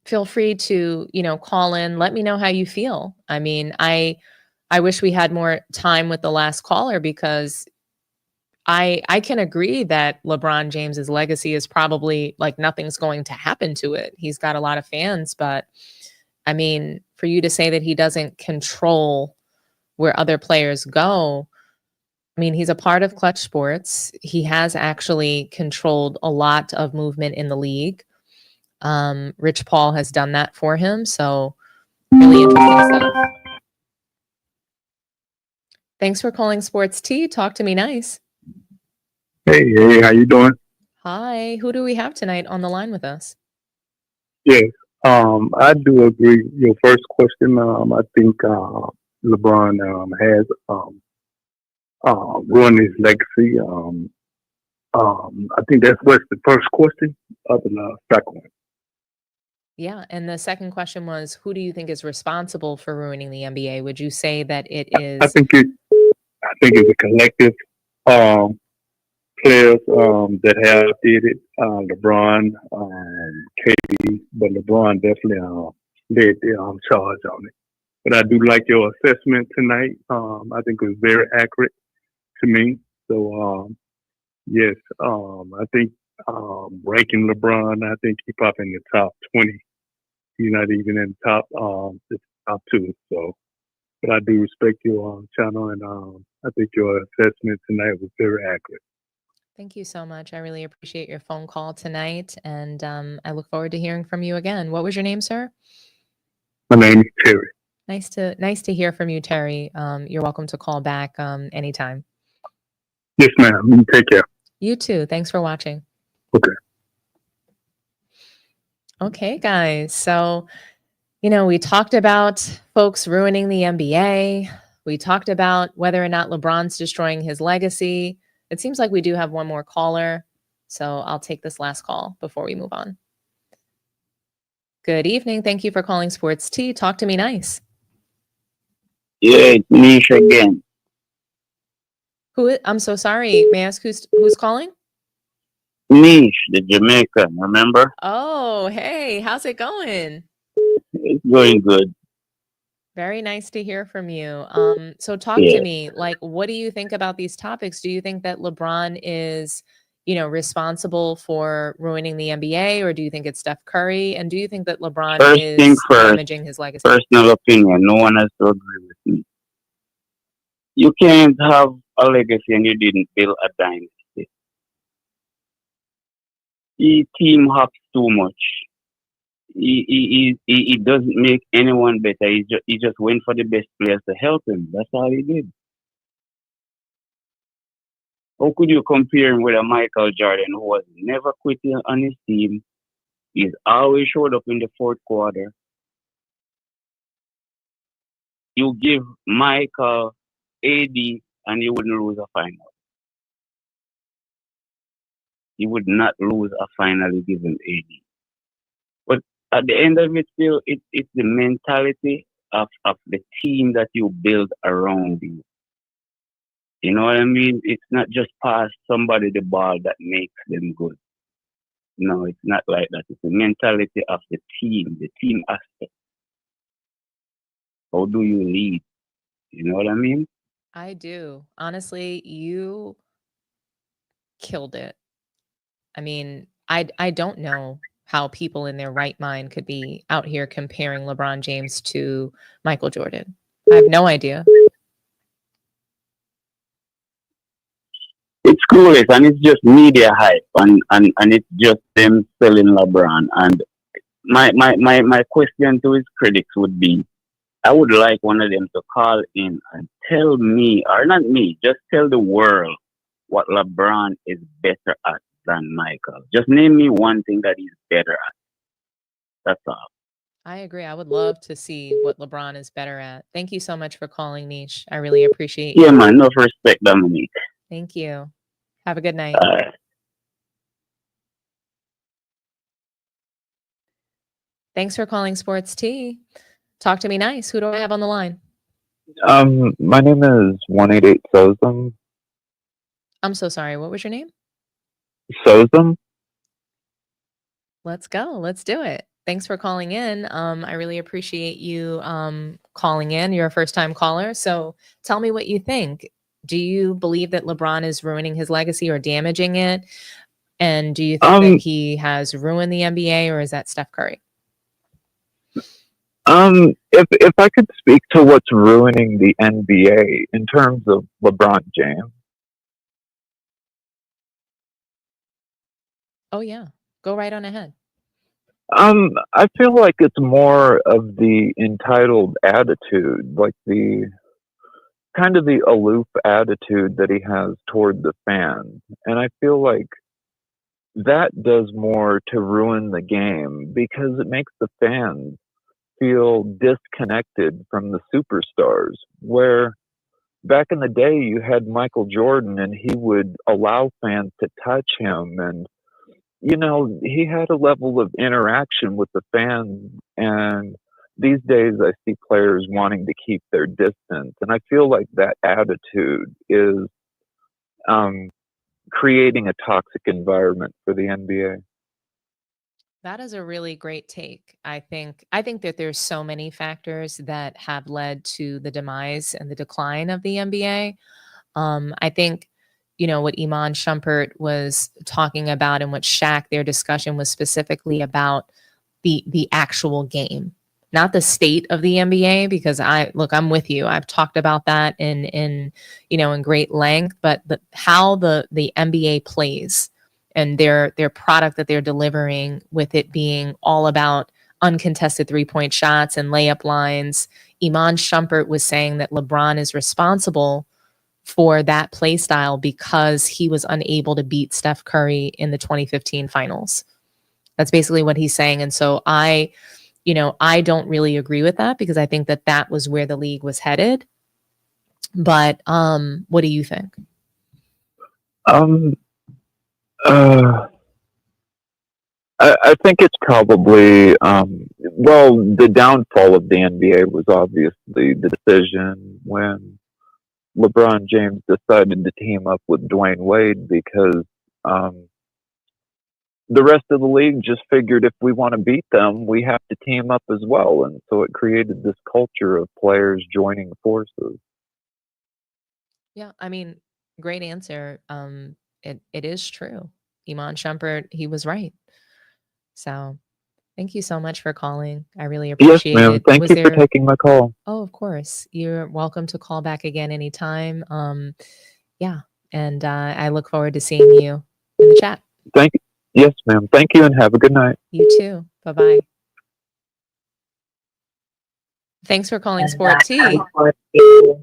Feel free to, call in. Let me know how you feel. I mean, I wish we had more time with the last caller, because I can agree that LeBron James's legacy is probably like nothing's going to happen to it. He's got a lot of fans, but I mean, for you to say that he doesn't control where other players go, I mean, he's a part of Clutch Sports. He has actually controlled a lot of movement in the league. Rich Paul has done that for him. So really interesting stuff. Thanks for calling Sports Tea. Talk to me nice. Hey, how you doing? Hi. Who do we have tonight on the line with us? Yes, I do agree. Your first question, I think LeBron has ruined his legacy. I think that's what's the first question of the second one. Yeah. And the second question was, who do you think is responsible for ruining the NBA? Would you say that it is? I think it's a collective players that have did it. LeBron, KD, but LeBron definitely led the charge on it. But I do like your assessment tonight. I think it was very accurate to me. So yes, I think ranking LeBron, I think he probably in the top 20. He's not even in the top 2. So, but I do respect your channel, and I think your assessment tonight was very accurate. Thank you so much. I really appreciate your phone call tonight, and I look forward to hearing from you again. What was your name, sir? My name is Terry. Nice to hear from you, Terry. You're welcome to call back anytime. Yes, ma'am. You take care. You too. Thanks for watching. Okay. Okay, guys. So, we talked about folks ruining the NBA. We talked about whether or not LeBron's destroying his legacy. It seems like we do have one more caller. So I'll take this last call before we move on. Good evening. Thank you for calling Sports Tea. Talk to me nice. Yeah, it's Nish again. I'm so sorry. May I ask who's calling? Nish, the Jamaican, remember? Oh, hey, how's it going? It's going good. Very nice to hear from you. So talk to me, like, what do you think about these topics? Do you think that LeBron is, responsible for ruining the NBA, or do you think it's Steph Curry? And do you think that LeBron is damaging his legacy? Personal opinion, no one has to agree with me. You can't have a legacy and you didn't build a dynasty. He team hops too much. He doesn't make anyone better. He just went for the best players to help him. That's all he did. How could you compare him with a Michael Jordan who was never quitting on his team? He's always showed up in the fourth quarter. You give Michael AD and he wouldn't lose a final. He would not lose a final given AD. But at the end of it, still, it's the mentality of the team that you build around you. You know what I mean? It's not just pass somebody the ball that makes them good. No, it's not like that. It's the mentality of the team aspect. How do you lead? You know what I mean? I do. Honestly, you killed it. I mean, I don't know how people in their right mind could be out here comparing LeBron James to Michael Jordan. I have no idea. It's clueless and it's just media hype and it's just them selling LeBron. And my question to his critics would be, I would like one of them to call in and tell me, or not me, just tell the world what LeBron is better at than Michael. Just name me one thing that he's better at. That's all. I agree. I would love to see what LeBron is better at. Thank you so much for calling, Niche. I really appreciate you. Yeah, man. Enough respect, Dominique. Thank you. Have a good night. Thanks for calling Sports Tea. Talk to me nice. Who do I have on the line? My name is 188 Sozum. I'm so sorry. What was your name? Sozum? Let's go. Let's do it. Thanks for calling in. I really appreciate you calling in. You're a first-time caller. So tell me what you think. Do you believe that LeBron is ruining his legacy or damaging it? And do you think that he has ruined the NBA, or is that Steph Curry? If I could speak to what's ruining the NBA in terms of LeBron James. Oh yeah, go right on ahead. I feel like it's more of the entitled attitude, like the kind of the aloof attitude that he has toward the fans. And I feel like that does more to ruin the game because it makes the fans feel disconnected from the superstars. Where back in the day, you had Michael Jordan and he would allow fans to touch him. And, you know, he had a level of interaction with the fans. And these days, I see players wanting to keep their distance. And I feel like that attitude is creating a toxic environment for the NBA. That is a really great take. I think that there's so many factors that have led to the demise and the decline of the NBA. I think, you know, what Iman Shumpert was talking about and what Shaq, their discussion was specifically about the actual game, not the state of the NBA, because I'm with you. I've talked about that in great length, but how the NBA plays and their product that they're delivering, with it being all about uncontested 3-point shots and layup lines. Iman Shumpert was saying that LeBron is responsible for that play style because he was unable to beat Steph Curry in the 2015 finals. That's basically what he's saying. And so I don't really agree with that because I think that was where the league was headed. But what do you think? I think it's probably, the downfall of the NBA was obviously the decision when LeBron James decided to team up with Dwayne Wade because the rest of the league just figured if we want to beat them, we have to team up as well. And so it created this culture of players joining forces. Yeah, I mean, great answer. It is true. Iman Shumpert, he was right. So thank you so much for calling. I really appreciate Yes, ma'am. it. Thank you for taking my call. Oh, of course. You're welcome to call back again anytime. Yeah. And I look forward to seeing you in the chat. Thank you. Yes, ma'am. Thank you and have a good night. You too. Bye-bye. Thanks for calling Sport T.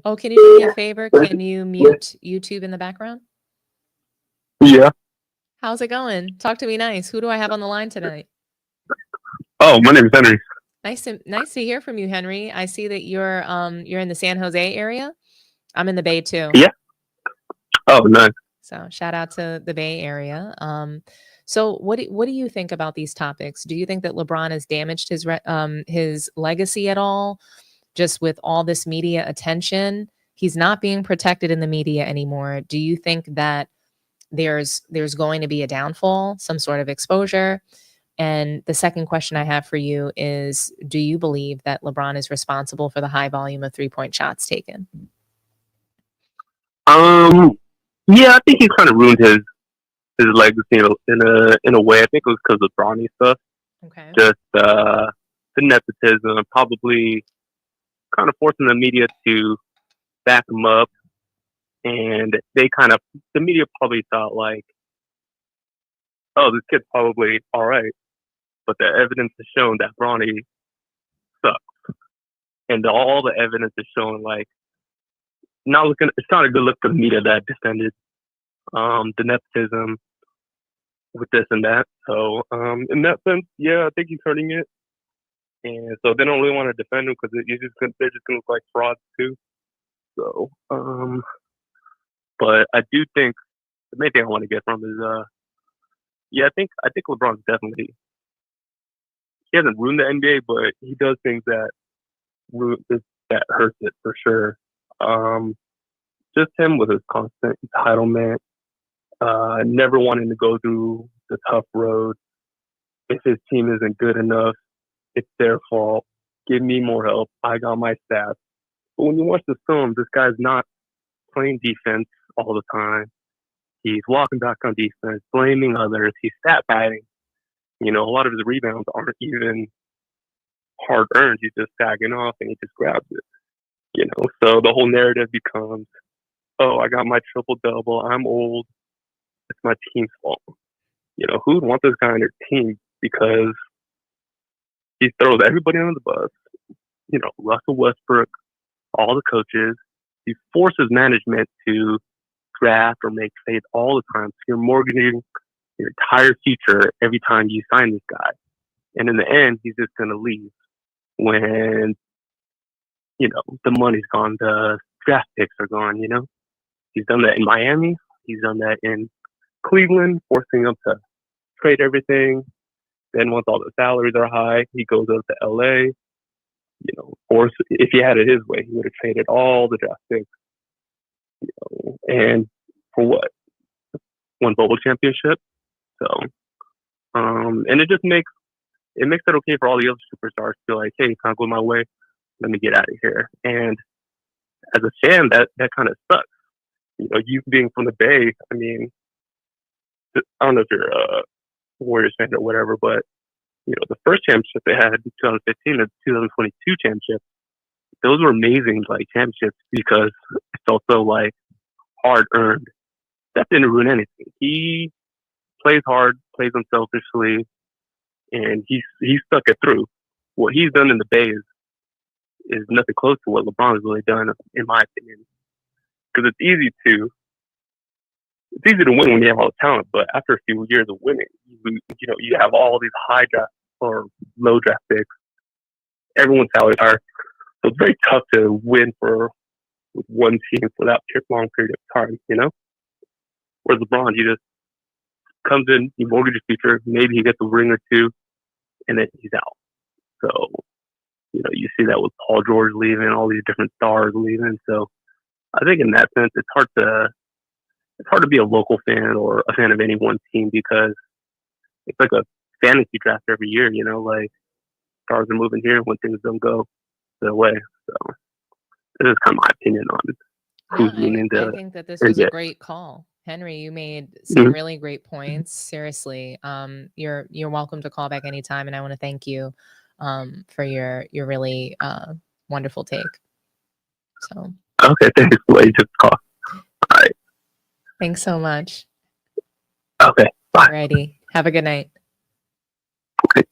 Oh, can you do me a favor? Can you mute YouTube in the background? Yeah. How's it going? Talk to me nice. Who do I have on the line tonight? Oh, my name is Henry. Nice to hear from you, Henry. I see that you're in the San Jose area. I'm in the Bay too. Yeah. Oh, nice. So shout out to the Bay Area. So what do you think about these topics? Do you think that LeBron has damaged his legacy at all? Just with all this media attention, he's not being protected in the media anymore. Do you think that there's going to be a downfall, some sort of exposure? And the second question I have for you is, do you believe that LeBron is responsible for the high volume of 3-point shots taken? Yeah, I think he kind of ruined his legacy in a way. I think it was because of Bronny stuff. Okay. Just the nepotism, probably kind of forcing the media to back him up, and the media probably thought like, oh, this kid's probably all right, but the evidence has shown that Bronny sucks, and all the evidence is showing like, it's not a good look for the media that defended the nepotism with this and that. So in that sense, yeah, I think he's hurting it. And so they don't really want to defend him because they're just gonna look like frauds too. So, but I do think the main thing I want to get from is, I think LeBron's definitely, he hasn't ruined the NBA, but he does things that hurts it for sure. Just him with his constant entitlement, never wanting to go through the tough road. If his team isn't good enough, it's their fault. Give me more help. I got my stats. But when you watch the film, this guy's not playing defense all the time. He's walking back on defense, blaming others. He's stat padding. A lot of his rebounds aren't even hard earned. He's just sagging off and he just grabs it. So the whole narrative becomes, oh, I got my triple double. I'm old. It's my team's fault. Who would want this guy on their team? Because he throws everybody under the bus. Russell Westbrook, all the coaches. He forces management to draft or make trades all the time. So you're mortgaging your entire future every time you sign this guy. And in the end, he's just going to leave when, the money's gone, the draft picks are gone, He's done that in Miami. He's done that in Cleveland, forcing them to trade everything. Then once all the salaries are high, he goes up to LA. Or if he had it his way, he would have traded all the draft picks. And for what? One bubble championship. So, and it just makes it okay for all the other superstars to be like, hey, it's not going my way. Let me get out of here. And as a fan, that kind of sucks. You being from the Bay, I mean, I don't know if you're a Warriors fan or whatever, but the first championship they had in 2015 and 2022 championship, those were amazing championships because it's also hard earned. That didn't ruin anything. He plays hard, plays unselfishly, and he stuck it through. What he's done in the Bay is nothing close to what LeBron has really done, in my opinion. Because it's easy to win when you have all the talent, but after a few years of winning, you have all these high draft or low draft picks. Everyone's salaries are, so it's very tough to win with one team for that long period of time. Whereas LeBron, he just comes in, he mortgages his future, maybe he gets a ring or two, and then he's out. So you see that with Paul George leaving, all these different stars leaving. So I think in that sense, it's hard to be a local fan or a fan of any one team because it's like a fantasy draft every year, stars are moving here when things don't go their way. So this is kind of my opinion on who's leaning into. I think that this was a great call. Henry, you made some really great points. Seriously. You're welcome to call back anytime, and I want to thank you for your really wonderful take. So okay, thanks. You just call. All right. Thanks so much. Okay. Bye. Alrighty. Have a good night. Okay.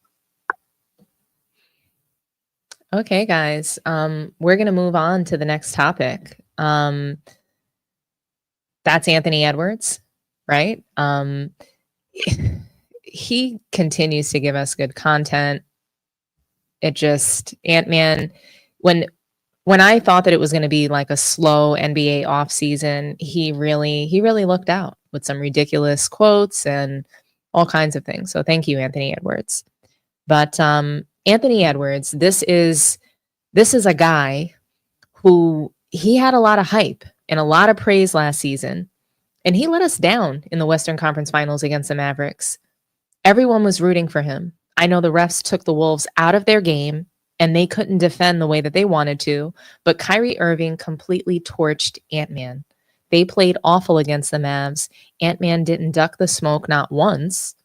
Okay, guys. We're gonna move on to the next topic. That's Anthony Edwards, right? He continues to give us good content. It just Ant-Man, when I thought that it was going to be like a slow NBA offseason, he really looked out with some ridiculous quotes and all kinds of things. So thank you, Anthony Edwards. But Anthony Edwards, this is a guy who he had a lot of hype and a lot of praise last season, and he let us down in the Western Conference Finals against the Mavericks. Everyone was rooting for him. I know the refs took the Wolves out of their game and they couldn't defend the way that they wanted to, but Kyrie Irving completely torched Ant-Man. They played awful against the Mavs. Ant-Man didn't duck the smoke, not once.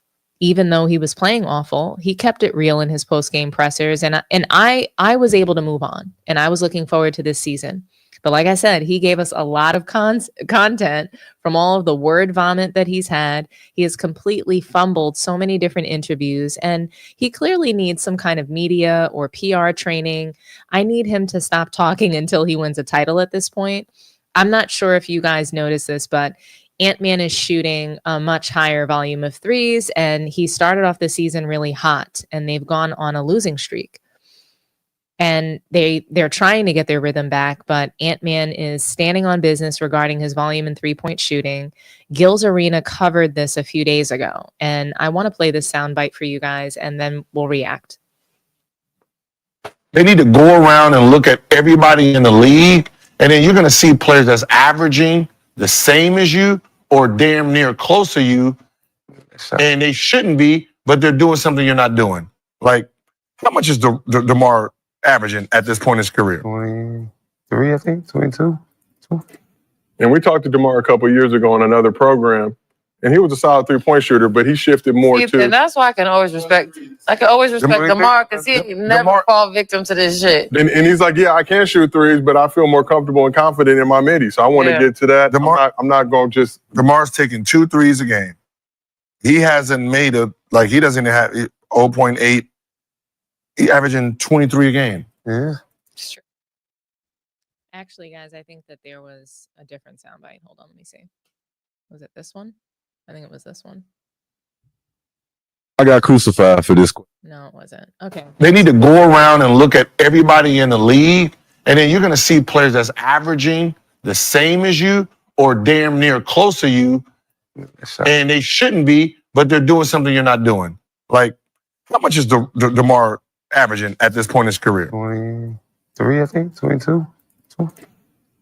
Even though he was playing awful, he kept it real in his post-game pressers. And I was able to move on, and I was looking forward to this season. But like I said, he gave us a lot of content from all of the word vomit that he's had. He has completely fumbled so many different interviews, and he clearly needs some kind of media or PR training. I need him to stop talking until he wins a title at this point. I'm not sure if you guys noticed this, but Ant-Man is shooting a much higher volume of threes, and he started off the season really hot, and they've gone on a losing streak. And they're trying to get their rhythm back, but Ant-Man is standing on business regarding his volume and three-point shooting. Gil's Arena covered this a few days ago, and I want to play this soundbite for you guys, and then we'll react. They need to go around and look at everybody in the league, and then you're going to see players that's averaging the same as you or damn near close to you, and they shouldn't be, but they're doing something you're not doing. Like, how much is DeMar averaging at this point in his career? 23, I think, 22. And we talked to DeMar a couple of years ago on another program, and he was a solid three-point shooter, but he shifted more See, to. and that's why I can always respect DeMar, because he never fall victim to this shit. And he's like, yeah, I can shoot threes, but I feel more comfortable and confident in my midi. So I want to get to that. I'm not going to just. DeMar's taking 2 threes a game. He hasn't made he doesn't have 0.8. He's averaging 23 a game. Yeah. Actually, guys, I think that there was a different soundbite. Hold on, let me see. Was it this one? I think it was this one. I got crucified for this. No, it wasn't. Okay. They need to go around and look at everybody in the league, and then you're going to see players that's averaging the same as you or damn near close to you, and they shouldn't be, but they're doing something you're not doing. Like, how much is DeMar averaging at this point in his career? 23, I think, 22.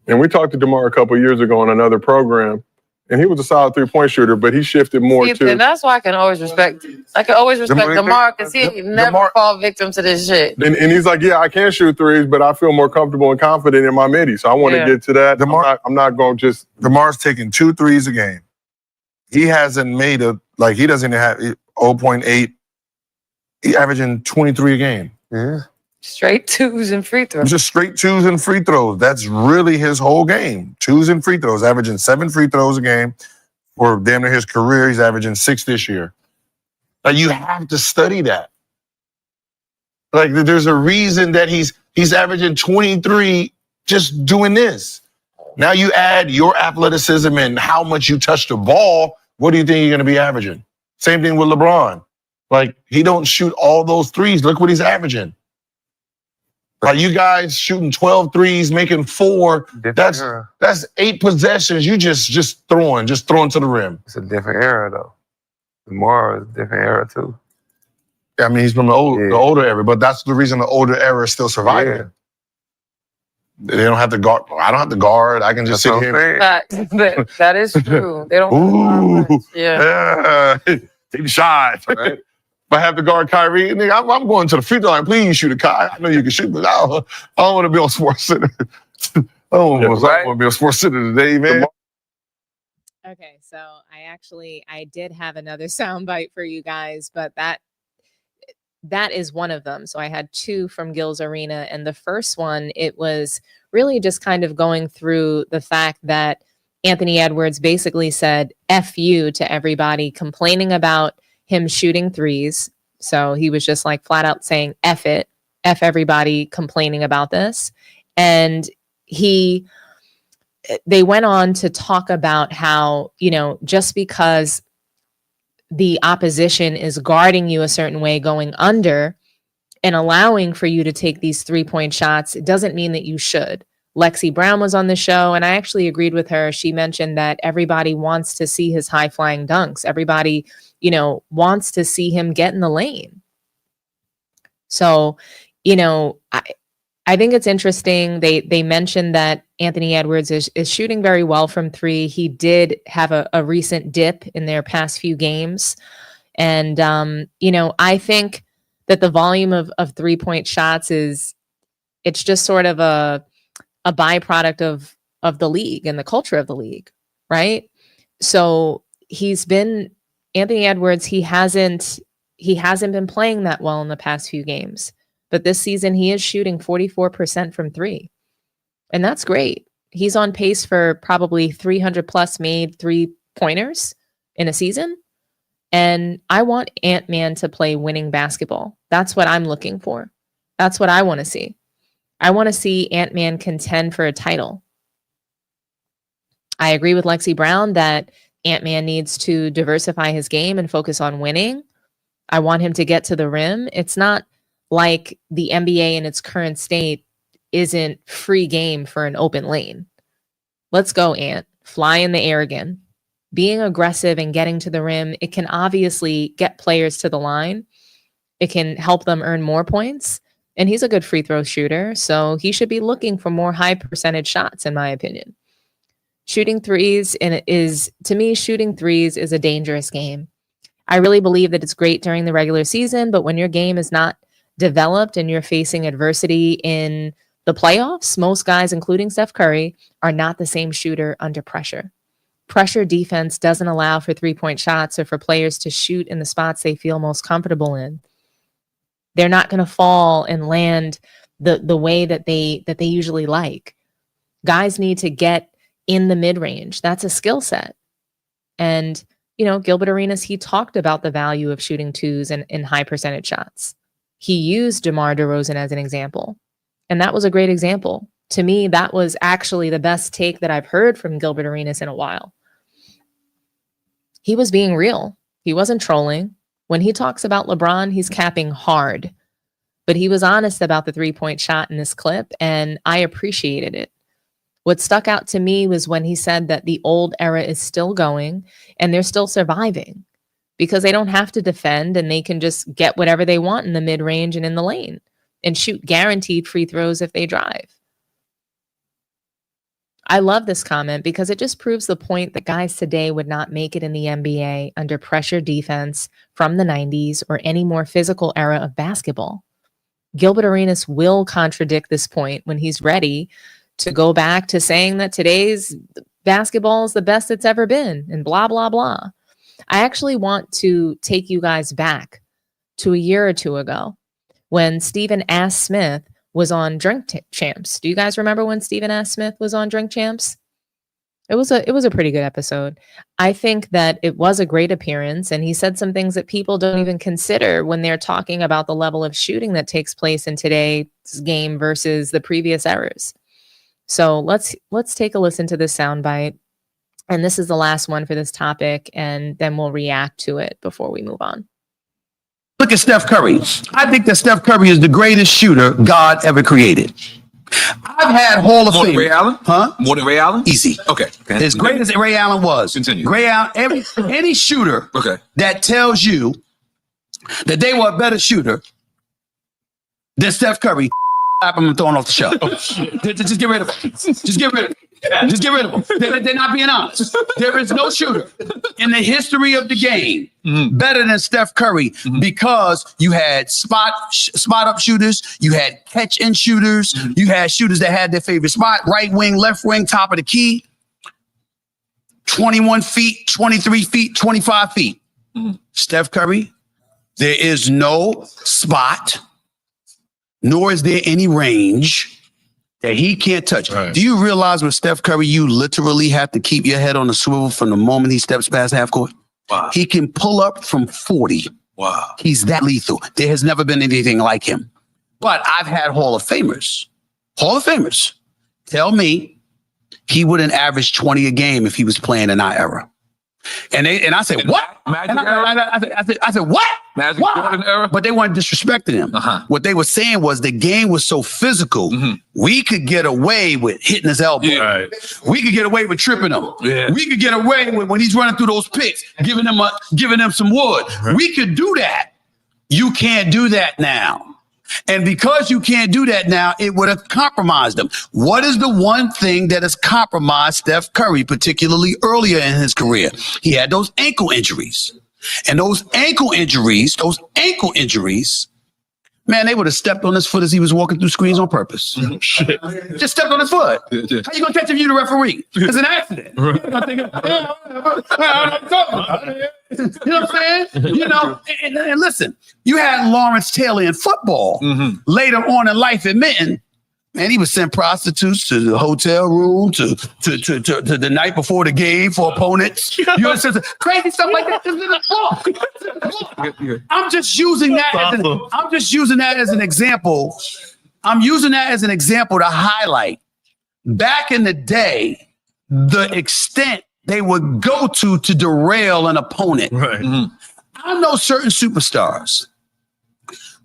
And we talked to DeMar a couple of years ago on another program, and he was a solid three-point shooter, but he shifted more See, to. and that's why I can always respect DeMar, because he never fall victim to this shit. And he's like, yeah, I can shoot threes, but I feel more comfortable and confident in my midi. So I want to get to that. I'm not going to just. DeMar's taking 2 threes a game. He hasn't made he doesn't have 0.8. He's averaging 23 a game. Yeah. Straight 2s and free throws. Just straight 2s and free throws. That's really his whole game. 2s and free throws, averaging 7 free throws a game. For damn near his career, he's averaging 6 this year. Like, you have to study that. Like, there's a reason that he's averaging 23 just doing this. Now you add your athleticism and how much you touch the ball, what do you think you're going to be averaging? Same thing with LeBron. Like, he don't shoot all those threes. Look what he's averaging. Like, you guys shooting 12 threes, making 4. That's 8 possessions. You just throwing to the rim. It's a different era, though. DeMar is a different era, too. I mean, he's from the older era, but that's the reason the older era is still surviving. Yeah. They don't have to guard. I don't have to guard. I can just sit here. That is true. They don't. Ooh, yeah. Take the shot. Right? If I have to guard Kyrie, nigga, I'm going to the free throw line. Please shoot a Kyrie. I know you can shoot, but I don't want to be on Sports Center. I don't want to be on Sports Center today, man. Okay, so I did have another soundbite for you guys, but that is one of them. So I had 2 from Gil's Arena, and the first one, it was really just kind of going through the fact that Anthony Edwards basically said F you to everybody complaining about him shooting threes. So he was just like flat out saying F it, F everybody complaining about this. And they went on to talk about how, just because the opposition is guarding you a certain way going under and allowing for you to take these 3-point shots, it doesn't mean that you should. Lexi Brown was on the show, and I actually agreed with her. She mentioned that everybody wants to see his high-flying dunks. Everybody, wants to see him get in the lane. So, I think it's interesting. They mentioned that Anthony Edwards is shooting very well from 3. He did have a recent dip in their past few games. And, I think that the volume of 3-point shots it's just sort of a byproduct of the league and the culture of the league, right? So Anthony Edwards, he hasn't been playing that well in the past few games, but this season he is shooting 44% from 3. And that's great. He's on pace for probably 300 plus made 3-pointers in a season. And I want Ant-Man to play winning basketball. That's what I'm looking for. That's what I want to see. I want to see Ant-Man contend for a title. I agree with Lexi Brown that Ant-Man needs to diversify his game and focus on winning. I want him to get to the rim. It's not like the NBA in its current state isn't free game for an open lane. Let's go, Ant. Fly in the air again. Being aggressive and getting to the rim, it can obviously get players to the line. It can help them earn more points. And he's a good free throw shooter, so he should be looking for more high percentage shots, in my opinion. Shooting threes is a dangerous game. I really believe that it's great during the regular season, but when your game is not developed and you're facing adversity in the playoffs, most guys, including Steph Curry, are not the same shooter under pressure. Pressure defense doesn't allow for 3-point shots or for players to shoot in the spots they feel most comfortable in. They're not going to fall and land the way that they usually like. Guys need to get in the mid-range. That's a skill set. And, Gilbert Arenas, he talked about the value of shooting twos and in high percentage shots. He used DeMar DeRozan as an example. And that was a great example. To me, that was actually the best take that I've heard from Gilbert Arenas in a while. He was being real. He wasn't trolling. When he talks about LeBron, he's capping hard. But he was honest about the 3-point shot in this clip, and I appreciated it. What stuck out to me was when he said that the old era is still going and they're still surviving because they don't have to defend and they can just get whatever they want in the mid-range and in the lane and shoot guaranteed free throws if they drive. I love this comment because it just proves the point that guys today would not make it in the NBA under pressure defense from the 90s or any more physical era of basketball. Gilbert Arenas will contradict this point when he's ready to go back to saying that today's basketball is the best it's ever been and blah, blah, blah. I actually want to take you guys back to a year or two ago when Stephen Ass Smith was on Drink Champs. Do you guys remember when Stephen Ass Smith was on Drink Champs? It was a pretty good episode. I think that it was a great appearance, and he said some things that people don't even consider when they're talking about the level of shooting that takes place in today's game versus the previous eras. So let's take a listen to this soundbite, and this is the last one for this topic, and then we'll react to it before we move on. Look at Steph Curry. I think that Steph Curry is the greatest shooter God ever created. I've had Hall of Fame. More than Ray Allen? Huh? More than Ray Allen? Easy. Okay. As great as Ray Allen was. Continue. Ray Allen, any shooter that tells you that they were a better shooter than Steph Curry, slap him and throw him off the show. Just get rid of him. Just get rid of him. Just get rid of them. They're not being honest. There is no shooter in the history of the game better than Steph Curry because you had spot up shooters, you had catch in shooters, you had shooters that had their favorite spot, right wing, left wing, top of the key, 21 feet, 23 feet, 25 feet. Steph Curry, there is no spot, nor is there any range that he can't touch. Right. Do you realize with Steph Curry, you literally have to keep your head on the swivel from the moment he steps past half court? Wow. He can pull up from 40. Wow. He's that lethal. There has never been anything like him. But I've had Hall of Famers tell me he wouldn't average 20 a game if he was playing in our era. And I said, what? I said, what? Magic Jordan era? But they weren't disrespecting him. What they were saying was the game was so physical, we could get away with hitting his elbow. Yeah. Right. We could get away with tripping him. Yeah. We could get away with when he's running through those picks, giving them some wood. Right. We could do that. You can't do that now. And because you can't do that now, it would have compromised him. What is the one thing that has compromised Steph Curry, particularly earlier in his career? He had those ankle injuries. And those ankle injuries Man, they would have stepped on his foot as he was walking through screens on purpose. Shit. Just stepped on his foot. How you gonna catch him? You the referee? It's an accident. You know what I'm saying? You know, and listen, you had Lawrence Taylor in football later on in life admitting, man, he would send prostitutes to the hotel room to the night before the game for opponents. You know, crazy stuff like that. I'm just using that as an example. I'm using that as an example to highlight back in the day the extent they would go to derail an opponent. Right. I know certain superstars.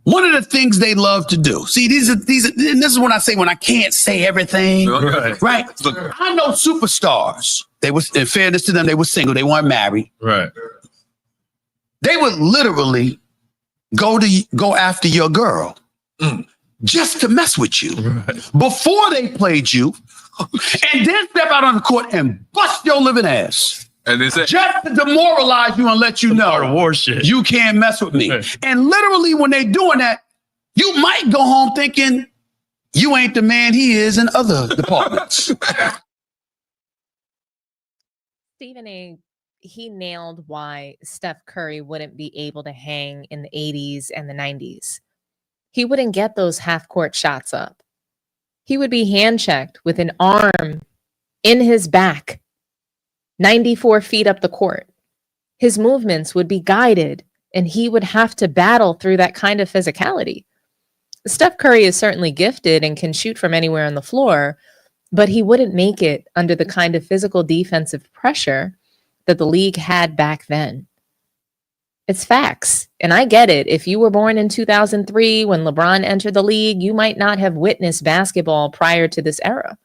One of the things they love to do. See, these are, and this is when I say when I can't say everything. Right. I know superstars. They was, in fairness to them, they were single. They weren't married. Right. They would literally go after your girl just to mess with you before they played you, and then step out on the court and bust your living ass. And they say, just to demoralize you and let you know war shit. You can't mess with me. And literally, when they're doing that, you might go home thinking you ain't the man he is in other departments. Stephen A., he nailed why Steph Curry wouldn't be able to hang in the 80s and the 90s. He wouldn't get those half-court shots up. He would be hand-checked with an arm in his back, 94 feet up the court. His movements would be guided, and he would have to battle through that kind of physicality. Steph Curry is certainly gifted and can shoot from anywhere on the floor, but he wouldn't make it under the kind of physical defensive pressure that the league had back then. It's facts. And I get it. If you were born in 2003 when LeBron entered the league, you might not have witnessed basketball prior to this era.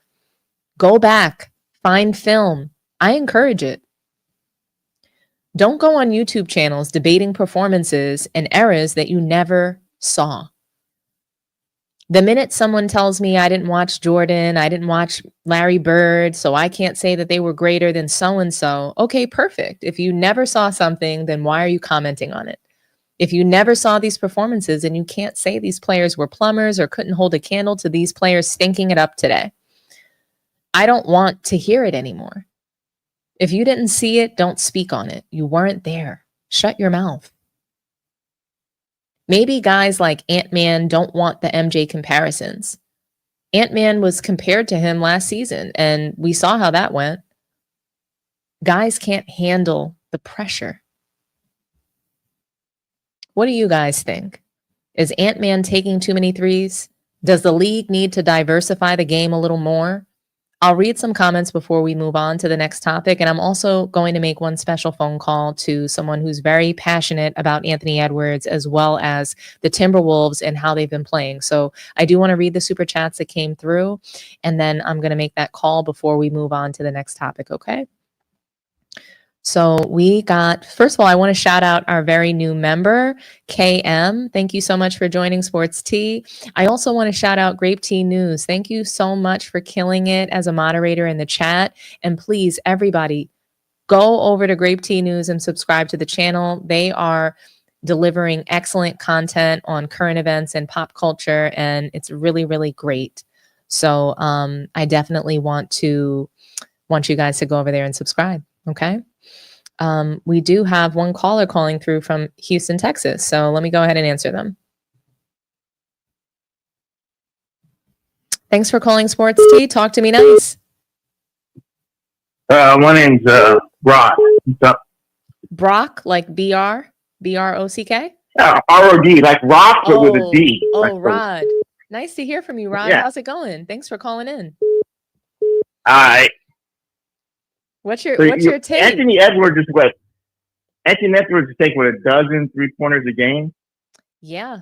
Go back, find film. I encourage it. Don't go on YouTube channels debating performances and eras that you never saw. The minute someone tells me I didn't watch Jordan, I didn't watch Larry Bird, so I can't say that they were greater than so-and-so. Okay, perfect. If you never saw something, then why are you commenting on it? If you never saw these performances and you can't say these players were plumbers or couldn't hold a candle to these players stinking it up today, I don't want to hear it anymore. If you didn't see it, don't speak on it. You weren't there. Shut your mouth. Maybe guys like Ant-Man don't want the MJ comparisons. Ant-Man was compared to him last season, and we saw how that went. Guys can't handle the pressure. What do you guys think? Is Ant-Man taking too many threes? Does the league need to diversify the game a little more? I'll read some comments before we move on to the next topic. And I'm also going to make one special phone call to someone who's very passionate about Anthony Edwards as well as the Timberwolves and how they've been playing. So I do want to read the super chats that came through, and then I'm going to make that call before we move on to the next topic. Okay. So we got, first of all, I want to shout out our very new member, KM. Thank you so much for joining Sports Tea. I also want to shout out Grape Tea News. Thank you so much for killing it as a moderator in the chat. And please, everybody, go over to Grape Tea News and subscribe to the channel. They are delivering excellent content on current events and pop culture, and it's really, really great. So I definitely want you guys to go over there and subscribe. Okay. We do have one caller calling through from Houston, Texas. So let me go ahead and answer them. Thanks for calling Sports Tea. Talk to me nice. My name's Brock. Brock, like B-R-O-C-K? R-O-D, like rock, but with a D. Oh, like Rod. Nice to hear from you, Rod. Yeah. How's it going? Thanks for calling in. What's your take? Anthony Edwards is taking a dozen 3-pointers a game. Yeah.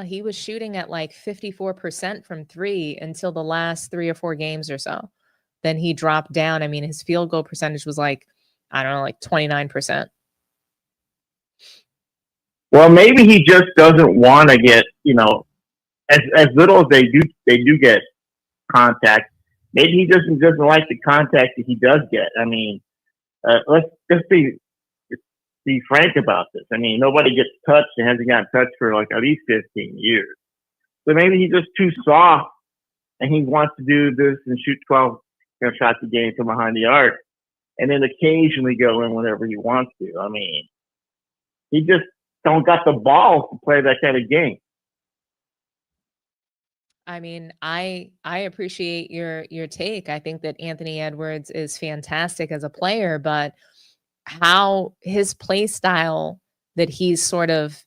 He was shooting at like 54% from three until the last 3 or 4 games or so. Then he dropped down. I mean, his field goal percentage was like, I don't know, like 29%. Well, maybe he just doesn't want to get, as little as they do get contact. Maybe he doesn't like the contact that he does get. I mean, let's just be frank about this. I mean, nobody gets touched and hasn't gotten touched for like at least 15 years. So maybe he's just too soft, and he wants to do this and shoot 12 shots a game from behind the arc, and then occasionally go in whenever he wants to. I mean, he just don't got the balls to play that kind of game. I mean, I appreciate your take. I think that Anthony Edwards is fantastic as a player, but how his play style that he's sort of,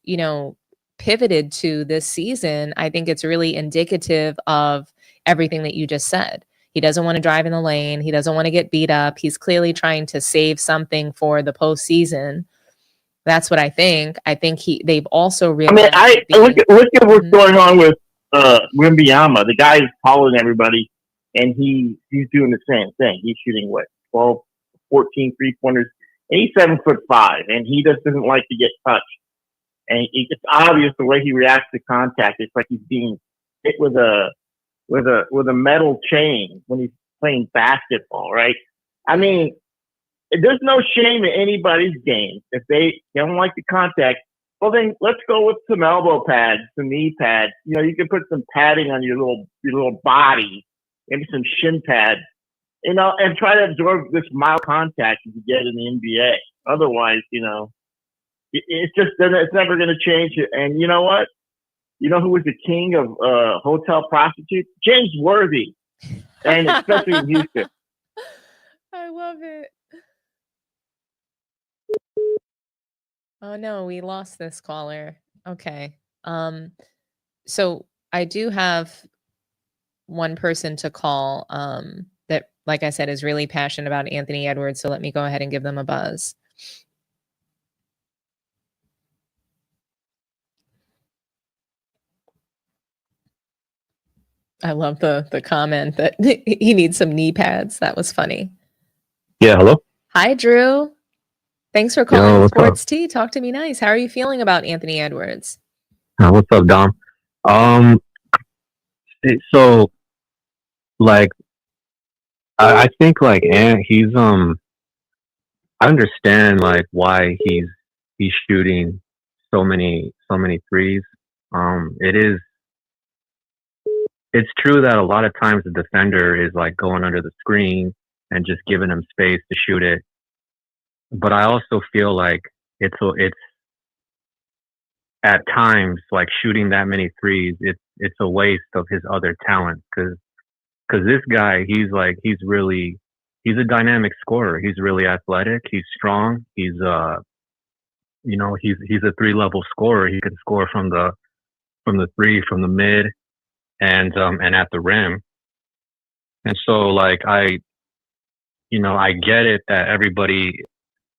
pivoted to this season, I think it's really indicative of everything that you just said. He doesn't want to drive in the lane. He doesn't want to get beat up. He's clearly trying to save something for the postseason. That's what I think. I think they've also realized. Look at what's going on with Wembanyama. The guy is taller than everybody, and he's doing the same thing. He's shooting 12, 14 3-pointers, and he's 7'5", and he just doesn't like to get touched. And it's obvious the way he reacts to contact. It's like he's being hit with a metal chain when he's playing basketball, right? I mean, there's no shame in anybody's game. If they don't like the contact, well, then let's go with some elbow pads, some knee pads. You can put some padding on your little body, maybe some shin pads, and try to absorb this mild contact that you get in the NBA. Otherwise, it's never going to change it. And you know what? You know who was the king of hotel prostitutes? James Worthy, and especially in Houston. I love it. Oh no, we lost this caller. Okay. So I do have one person to call that, like I said, is really passionate about Anthony Edwards. So let me go ahead and give them a buzz. I love the comment that he needs some knee pads. That was funny. Yeah, hello? Hi, Drew. Thanks for calling what's Sports Tea. Talk to me nice. How are you feeling about Anthony Edwards? What's up, Dom? So, like, I think, like, he's, I understand, like, why he's shooting so many threes. It's true that a lot of times the defender is like going under the screen and just giving him space to shoot it. But I also feel like it's at times like shooting that many threes. It's a waste of his other talent because this guy, he's a dynamic scorer. He's really athletic. He's strong. He's a 3-level scorer. He can score from the three, from the mid, and at the rim. And so like I get it that everybody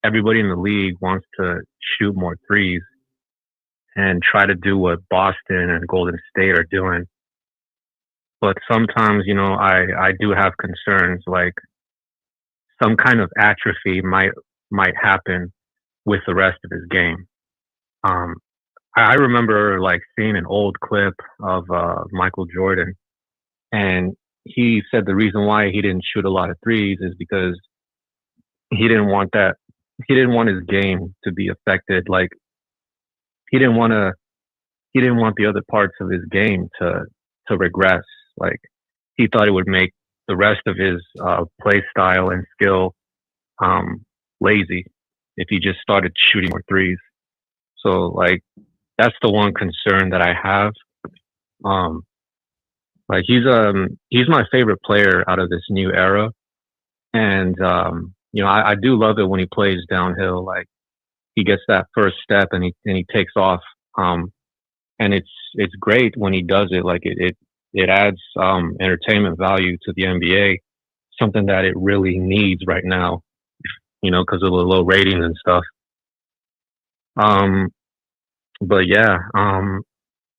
in the league wants to shoot more threes and try to do what Boston and Golden State are doing. But sometimes, I do have concerns, like some kind of atrophy might happen with the rest of his game. I remember like seeing an old clip of Michael Jordan, and he said the reason why he didn't shoot a lot of threes is because he didn't want his game to be affected. Like he didn't want the other parts of his game to regress. Like he thought it would make the rest of his play style and skill lazy if he just started shooting more threes. So like that's the one concern that I have. Like he's my favorite player out of this new era, and I do love it when he plays downhill. Like he gets that first step and he takes off, and it's great when he does it. Like it adds entertainment value to the NBA, something that it really needs right now, because of the low ratings and stuff. But yeah, and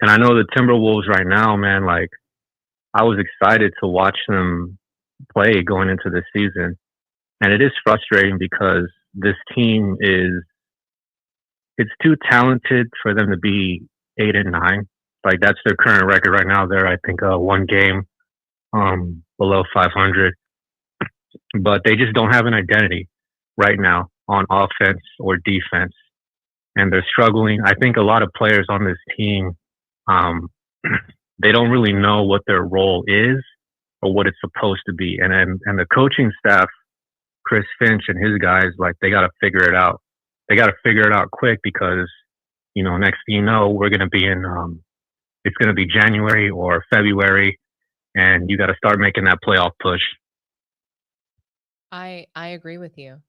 I know the Timberwolves right now, man, like I was excited to watch them play going into this season. And it is frustrating because this team it's too talented for them to be 8-9. Like that's their current record right now. They're, I think, one game below 500, but they just don't have an identity right now on offense or defense. And they're struggling. I think a lot of players on this team, they don't really know what their role is or what it's supposed to be. And the coaching staff, Chris Finch and his guys, like, they got to figure it out. They got to figure it out quick because, you know, next thing you know, we're going to be in, it's going to be January or February, and you got to start making that playoff push. I agree with you.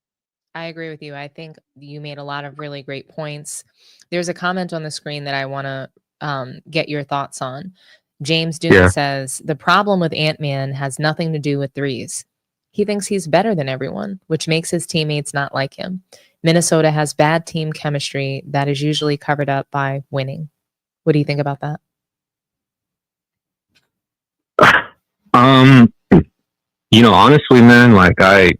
I agree with you. I think you made a lot of really great points. There's a comment on the screen that I want to get your thoughts on. James Doon says, the problem with Ant-Man has nothing to do with threes. He thinks he's better than everyone, which makes his teammates not like him. Minnesota has bad team chemistry that is usually covered up by winning. What do you think about that? You know, honestly, man, like I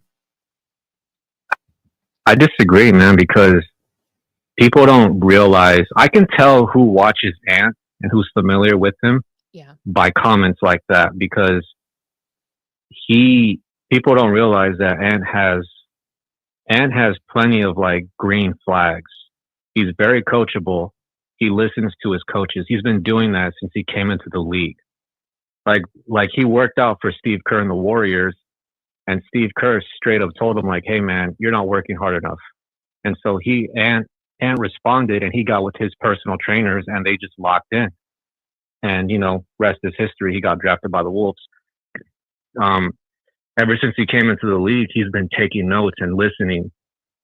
disagree, man, because people don't realize. I can tell who watches Ant and who's familiar with him by comments like that, because people don't realize that Ant has plenty of like green flags. He's very coachable. He listens to his coaches. He's been doing that since he came into the league. Like he worked out for Steve Kerr and the Warriors, and Steve Kerr straight up told him, like, hey man, you're not working hard enough. And so Ant responded, and he got with his personal trainers, and they just locked in. And, you know, rest is history. He got drafted by the Wolves. Ever since he came into the league, he's been taking notes and listening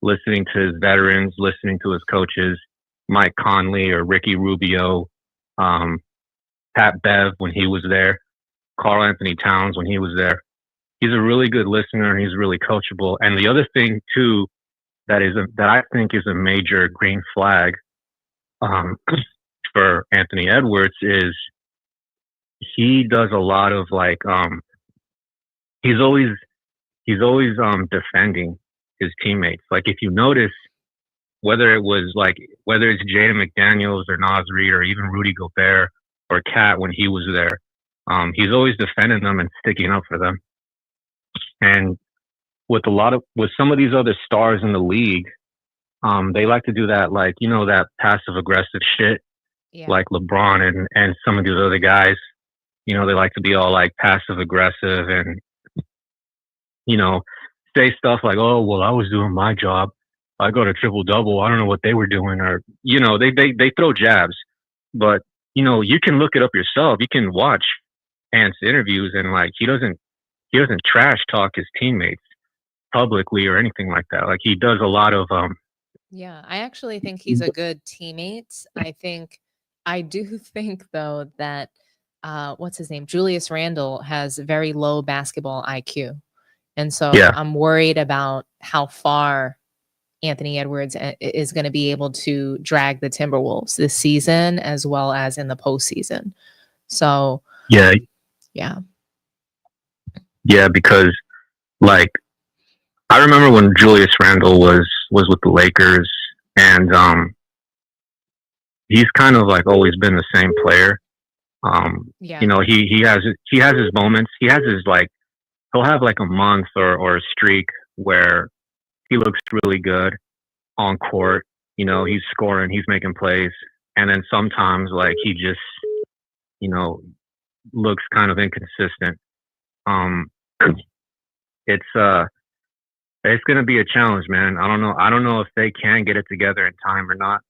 to his veterans, listening to his coaches, Mike Conley or Ricky Rubio, Pat Bev when he was there, Karl Anthony Towns when he was there. He's a really good listener, and he's really coachable. And the other thing too, that I think is a major green flag for Anthony Edwards is he does a lot of like he's always defending his teammates. Like if you notice, whether it's Jaden McDaniels or Naz Reid or even Rudy Gobert or Cat when he was there, he's always defending them and sticking up for them. And with some of these other stars in the league, they like to do that, like, you know, that passive aggressive shit, like LeBron and some of these other guys. You know, they like to be all like passive aggressive and, you know, say stuff like, oh, well, I was doing my job. I got a triple double. I don't know what they were doing, or, you know, they throw jabs. But, you know, you can look it up yourself. You can watch Ant's interviews, and like he doesn't trash talk his teammates publicly or anything like that. Like he does a lot of Yeah, I actually think he's a good teammate. I do think though that what's his name? Julius Randle has very low basketball IQ. And so I'm worried about how far Anthony Edwards is going to be able to drag the Timberwolves this season as well as in the postseason. So yeah, because like I remember when Julius Randle was with the Lakers, and he's kind of like always been the same player. You know, he has his moments. He has his like, he'll have like a month or a streak where he looks really good on court. You know, he's scoring, he's making plays, and then sometimes like he just, you know, looks kind of inconsistent. It's going to be a challenge, man. I don't know if they can get it together in time or not.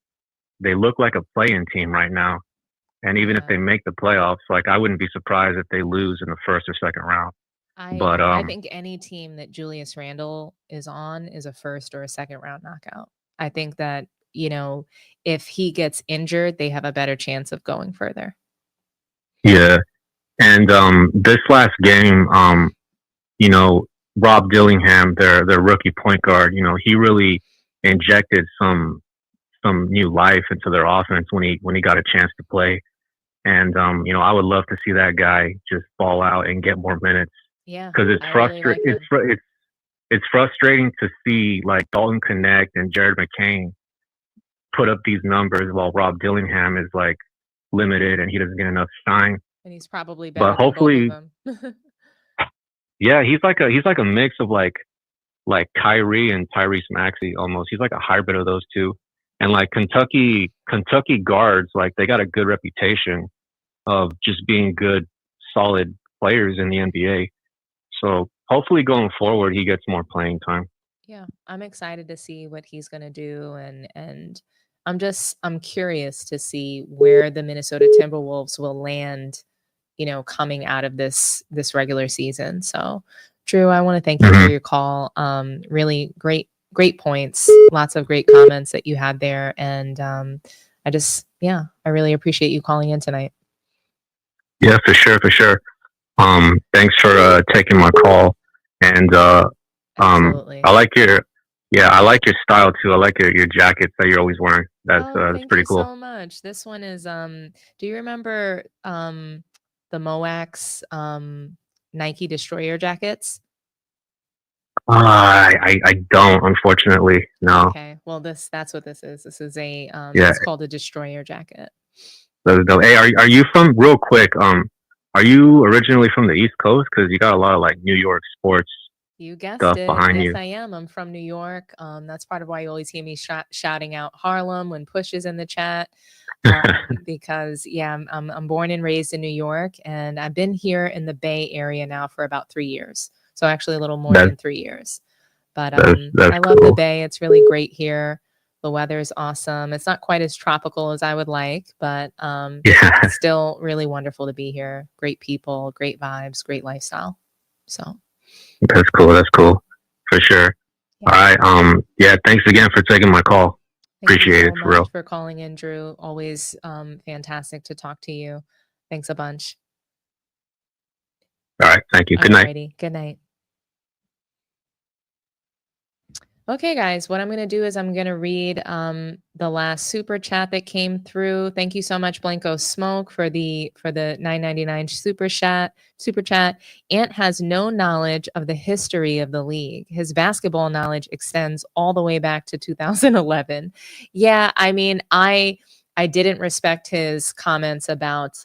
They look like a play-in team right now. And even if they make the playoffs, like I wouldn't be surprised if they lose in the first or second round. I think any team that Julius Randle is on is a first or a second round knockout. I think that, you know, if he gets injured, they have a better chance of going further. Yeah. And this last game, you know, Rob Dillingham, their rookie point guard, you know, he really injected some new life into their offense when he got a chance to play. And you know, I would love to see that guy just ball out and get more minutes. Yeah, because it's frustrating. It's frustrating to see like Dalton Connect and Jared McCain put up these numbers while Rob Dillingham is like limited and he doesn't get enough shine. And he's probably better. But hopefully, than both of them. Yeah, he's like a mix of like Kyrie and Tyrese Maxey almost. He's like a hybrid of those two. And like Kentucky guards, like they got a good reputation of just being good, solid players in the NBA. So hopefully going forward, he gets more playing time. Yeah, I'm excited to see what he's going to do, and I'm curious to see where the Minnesota Timberwolves will land, coming out of this regular season. So, Drew, I want to thank you for your call. Really great points, lots of great comments that you had there, and I really appreciate you calling in tonight. Yeah, for sure. Thanks for taking my call, and Absolutely. I like your style too. I like your jackets that you're always wearing. That's Thank pretty you cool. so much. This one is do you remember the Moax Nike Destroyer jackets? I don't, unfortunately. No. Okay. Well, that's what this is. This is a Yeah. it's called a Destroyer jacket. That's dope. Hey, are you from, real quick? Are you originally from the East Coast? Because you got a lot of like New York sports You guessed stuff it. behind Yes, you. I am. I'm from New York. That's part of why you always hear me shouting out Harlem when Push is in the chat. Because I'm born and raised in New York, and I've been here in the Bay Area now for about 3 years. So actually a little more than 3 years. But That's I love the cool. Bay. It's really great here. The weather is awesome. It's not quite as tropical as I would like, but it's still really wonderful to be here. Great people, great vibes, great lifestyle. So That's cool. For sure. All right. Yeah. Thanks again for taking my call. thank you Appreciate so it, for much real. for calling in, Drew. Always fantastic to talk to you. Thanks a bunch. All right. Thank you. Good night. Alrighty. Good night. Okay, guys, what I'm going to do is I'm going to read the last super chat that came through. Thank you so much, Blanco Smoke, for the $9.99 super chat. Ant has no knowledge of the history of the league. His basketball knowledge extends all the way back to 2011. Yeah, I mean, I didn't respect his comments about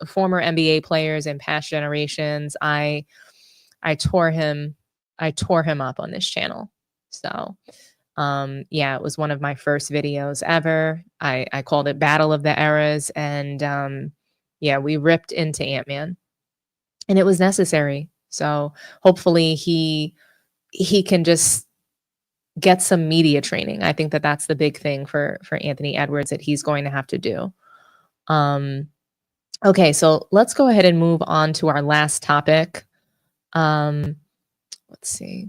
former NBA players and past generations. I tore him up on this channel. So, it was one of my first videos ever. I called it Battle of the Eras, and we ripped into Ant-Man, and it was necessary. So hopefully he can just get some media training. I think that's the big thing for Anthony Edwards that he's going to have to do. Okay, so let's go ahead and move on to our last topic. Let's see.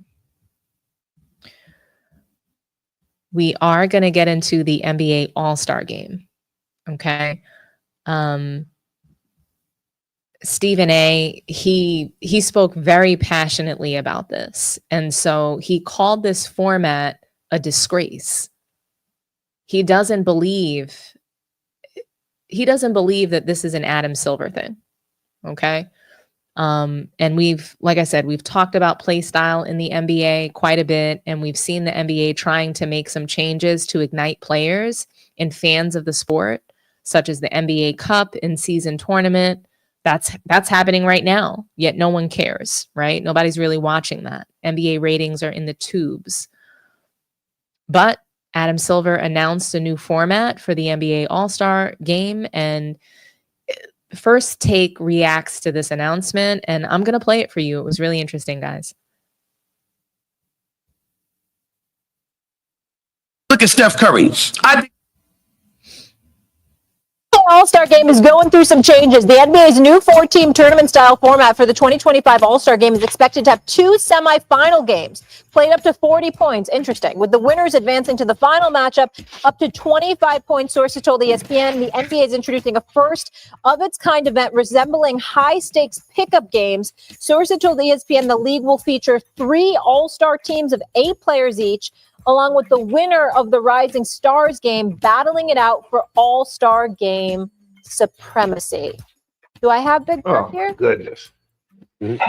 We are going to get into the NBA All-Star game. Okay. Stephen A, he spoke very passionately about this. And so he called this format a disgrace. He doesn't believe that this is an Adam Silver thing. Okay. And like I said, we've talked about play style in the NBA quite a bit, and we've seen the NBA trying to make some changes to ignite players and fans of the sport, such as the NBA Cup in-season tournament. That's happening right now, yet no one cares, right? Nobody's really watching that. NBA ratings are in the tubes. But Adam Silver announced a new format for the NBA All-Star game, and First Take reacts to this announcement, and I'm going to play it for you. It was really interesting, guys. Look at Steph Curry. The All-Star Game is going through some changes. The NBA's new 4-team tournament-style format for the 2025 All-Star Game is expected to have 2 semifinal games played up to 40 points. Interesting. With the winners advancing to the final matchup, up to 25 points, sources told ESPN. The NBA is introducing a first-of-its-kind event resembling high-stakes pickup games. Sources told ESPN the league will feature 3 All-Star teams of 8 players each, along with the winner of the Rising Stars game battling it out for All-Star Game supremacy. Do I have Big Perk here? Goodness. Big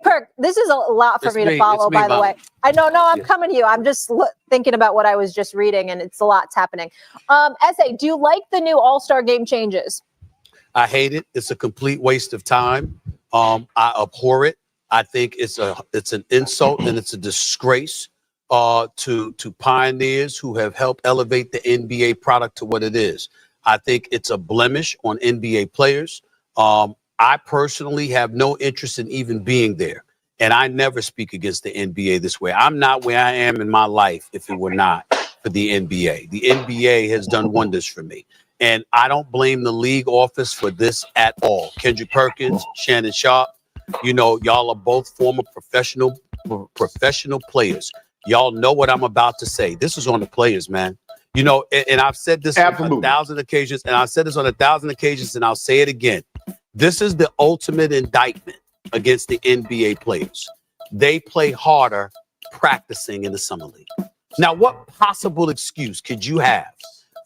Perk, this is a lot for me to follow, by the way. I know, I'm coming to you. I'm just thinking about what I was just reading, and it's a lot's happening. Essay, do you like the new All-Star Game changes? I hate it. It's a complete waste of time. I abhor it. I think it's an insult and it's a disgrace to pioneers who have helped elevate the NBA product to what it is. I think it's a blemish on NBA players. I personally have no interest in even being there. And I never speak against the NBA this way. I'm not where I am in my life if it were not for the NBA. The NBA has done wonders for me. And I don't blame the league office for this at all. Kendrick Perkins, Shannon Sharp, you know, y'all are both former professional players. Y'all know what I'm about to say. This is on the players, man. You know, and I've said this on 1,000 occasions, and I've said this on 1,000 occasions, and I'll say it again. This is the ultimate indictment against the NBA players. They play harder practicing in the summer league. Now, what possible excuse could you have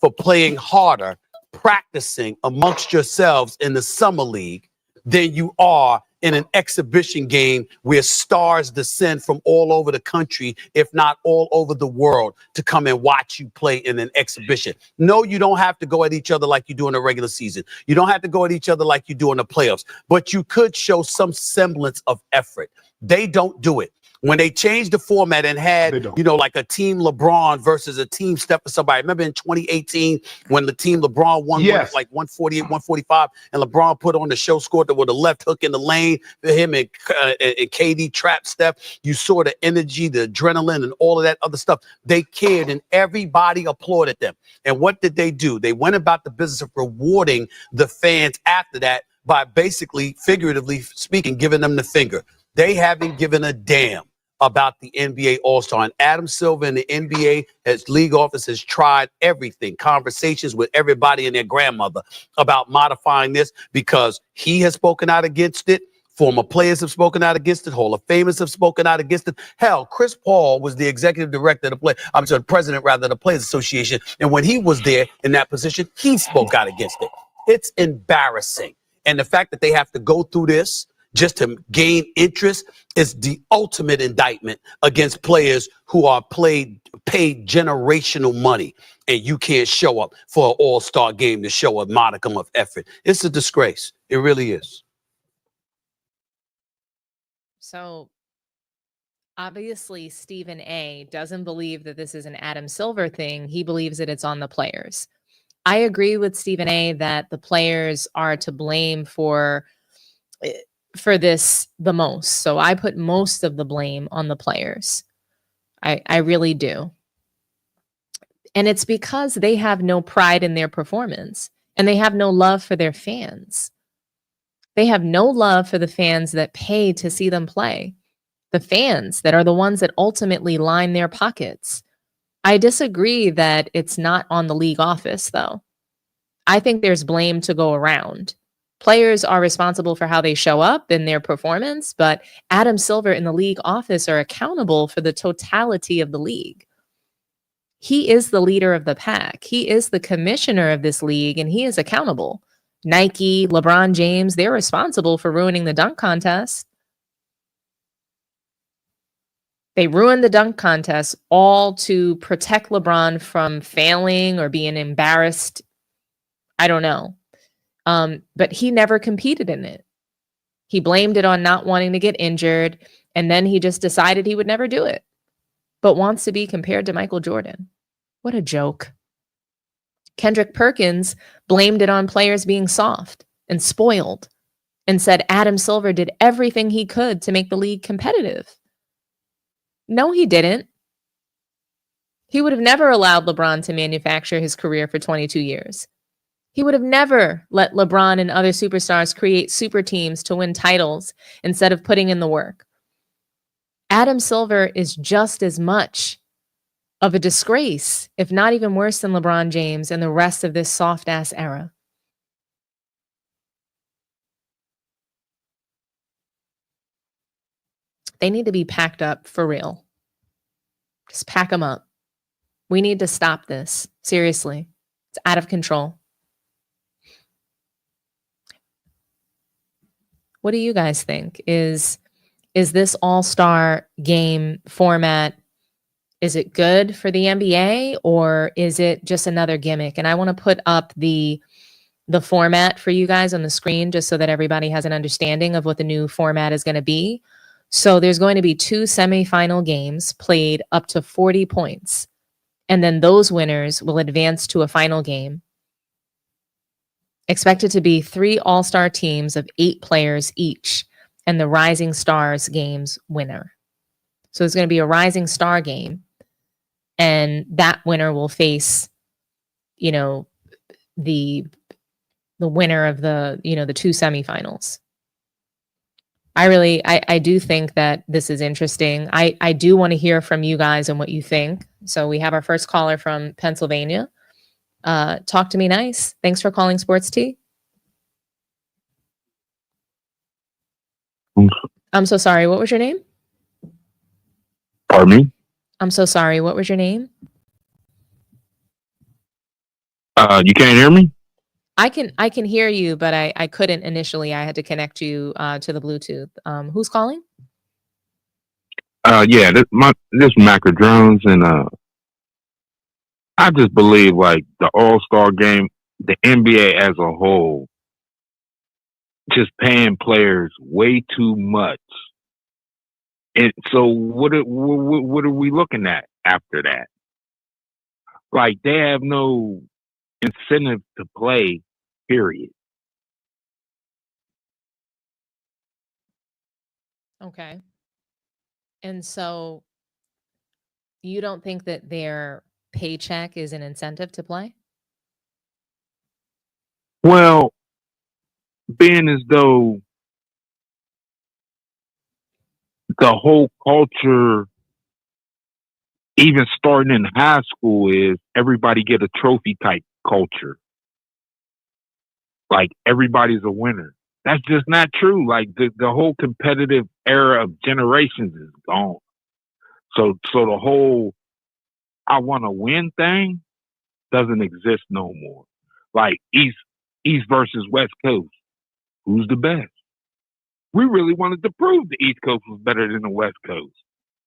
for playing harder practicing amongst yourselves in the summer league than you are in an exhibition game where stars descend from all over the country, if not all over the world, to come and watch you play in an exhibition? No, you don't have to go at each other like you do in the regular season. You don't have to go at each other like you do in the playoffs, but you could show some semblance of effort. They don't do it. When they changed the format and had, you know, like a team LeBron versus a team Steph or somebody. Remember in 2018 when the team LeBron won like 148, 145, and LeBron put on the show scored with a left hook in the lane for him and KD trapped Steph. You saw the energy, the adrenaline, and all of that other stuff. They cared, and everybody applauded them. And what did they do? They went about the business of rewarding the fans after that by basically, figuratively speaking, giving them the finger. They haven't given a damn about the NBA All-Star. And Adam Silver and the NBA league office has tried everything, conversations with everybody and their grandmother about modifying this because he has spoken out against it. Former players have spoken out against it. Hall of Famers have spoken out against it. Hell, Chris Paul was the executive director of the president rather, of the Players Association. And when he was there in that position, he spoke out against it. It's embarrassing. And the fact that they have to go through this just to gain interest is the ultimate indictment against players who are paid generational money, and you can't show up for an all-star game to show a modicum of effort. It's a disgrace. It really is. So obviously Stephen A doesn't believe that this is an Adam Silver thing. He believes that it's on the players. I agree with Stephen A that the players are to blame for this the most. So I put most of the blame on the players. I really do. And it's because they have no pride in their performance and they have no love for their fans. They have no love for the fans that pay to see them play. The fans that are the ones that ultimately line their pockets. I disagree that it's not on the league office, though. I think there's blame to go around. Players are responsible for how they show up in their performance, but Adam Silver and the league office are accountable for the totality of the league. He is the leader of the pack. He is the commissioner of this league, and he is accountable. Nike, LeBron James, they're responsible for ruining the dunk contest. They ruined the dunk contest all to protect LeBron from failing or being embarrassed. I don't know. But he never competed in it. He blamed it on not wanting to get injured, and then he just decided he would never do it, but wants to be compared to Michael Jordan. What a joke. Kendrick Perkins blamed it on players being soft and spoiled and said Adam Silver did everything he could to make the league competitive. No, he didn't. He would have never allowed LeBron to manufacture his career for 22 years. He would have never let LeBron and other superstars create super teams to win titles instead of putting in the work. Adam Silver is just as much of a disgrace, if not even worse than LeBron James and the rest of this soft-ass era. They need to be packed up for real. Just pack them up. We need to stop this. Seriously. It's out of control. What do you guys think? Is this all-star game format, is it good for the NBA or is it just another gimmick? And I want to put up the format for you guys on the screen just so that everybody has an understanding of what the new format is going to be. So there's going to be 2 semifinal games played up to 40 points. And then those winners will advance to a final game. Expected to be 3 all-star teams of 8 players each, and the Rising Stars games winner. So it's going to be a Rising Star game, and that winner will face, you know, the winner of the, you know, the 2 semifinals. I do think that this is interesting. I do want to hear from you guys and what you think. So we have our first caller from Pennsylvania. Talk to me nice. Thanks for calling Sports Tea. I'm so sorry. What was your name? Pardon me? I'm so sorry. What was your name? You can't hear me? I can hear you, but I couldn't initially. I had to connect you to the Bluetooth. Who's calling? Yeah, this Macker Jones, and I just believe like the All-Star game, the NBA as a whole, just paying players way too much. And so what are we looking at after that? Like they have no incentive to play, period. Okay. And so you don't think that their paycheck is an incentive to play? Well, being as though the whole culture, even starting in high school, is everybody get a trophy type culture. Like everybody's a winner. That's just not true. Like the whole competitive era of generations is gone. So the whole I want to win thing doesn't exist no more. Like East versus West Coast. Who's the best? We really wanted to prove the East Coast was better than the West Coast.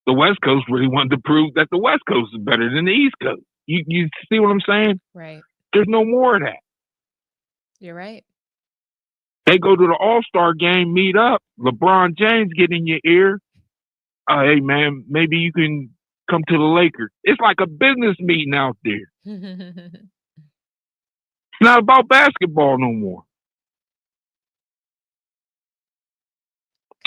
The West Coast really wanted to prove that the West Coast is better than the East Coast. You see what I'm saying? Right. There's no more of that. You're right. They go to the All-Star game, meet up. LeBron James get in your ear. Hey, man, maybe you can come to the Lakers. It's like a business meeting out there. It's not about basketball no more.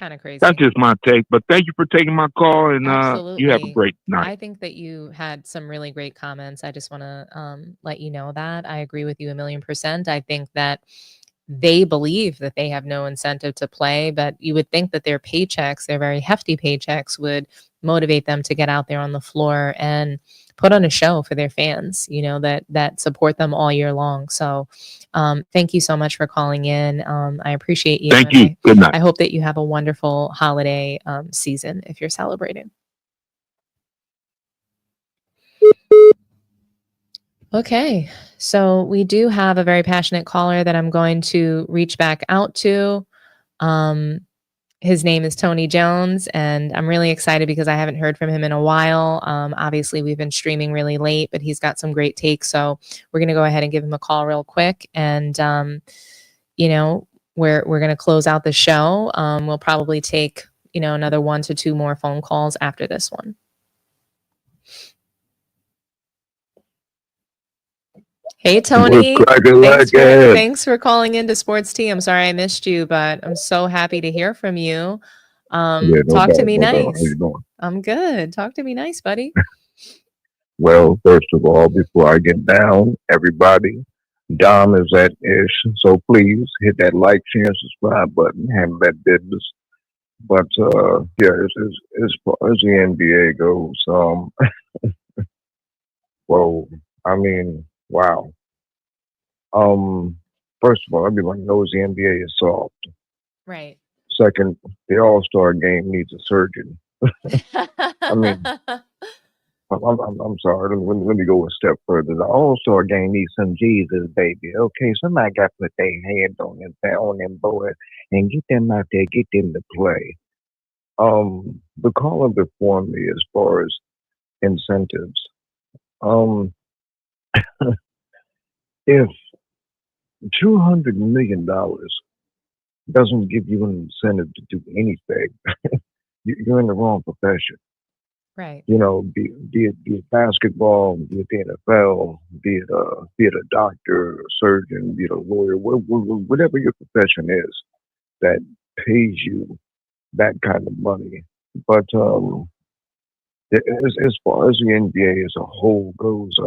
Kind of crazy. That's just my take. But thank you for taking my call, and Absolutely. you have a great night. I think that you had some really great comments. I just want to let you know that. I agree with you 1,000,000%. I think that they believe that they have no incentive to play, but you would think that their paychecks, their very hefty paychecks, would motivate them to get out there on the floor and put on a show for their fans, you know, that support them all year long. So thank you so much for calling in. I appreciate you. Thank you. Good night. I hope that you have a wonderful holiday season if you're celebrating. Okay, so we do have a very passionate caller that I'm going to reach back out to. His name is Tony Jones, and I'm really excited because I haven't heard from him in a while. Obviously, we've been streaming really late, but he's got some great takes, so we're going to go ahead and give him a call real quick, and you know, we're going to close out the show. We'll probably take, you know, another 1 to 2 more phone calls after this one. Hey, Tony. Thanks for calling into Sports Tea. I'm sorry I missed you, but I'm so happy to hear from you. Talk to me nice. How you doing? I'm good. Talk to me nice, buddy. Well, first of all, before I get down, everybody, Dom is at ish, so please hit that like, share, and subscribe button. Handle that business. But yeah, as far as the NBA goes, well, I mean, wow. First of all, everyone knows the NBA is soft. Right. Second, the All-Star game needs a surgeon. I mean, I'm sorry. Let me go a step further. The All-Star game needs some Jesus, baby. Okay, somebody got to put their hands on them boys and get them out there, get them to play. The caller before me, as far as incentives, if $200 million doesn't give you an incentive to do anything, you're in the wrong profession. Right. You know, be it basketball, be it the NFL, be it a doctor, a surgeon, be it a lawyer, whatever your profession is that pays you that kind of money. But as far as the NBA as a whole goes, I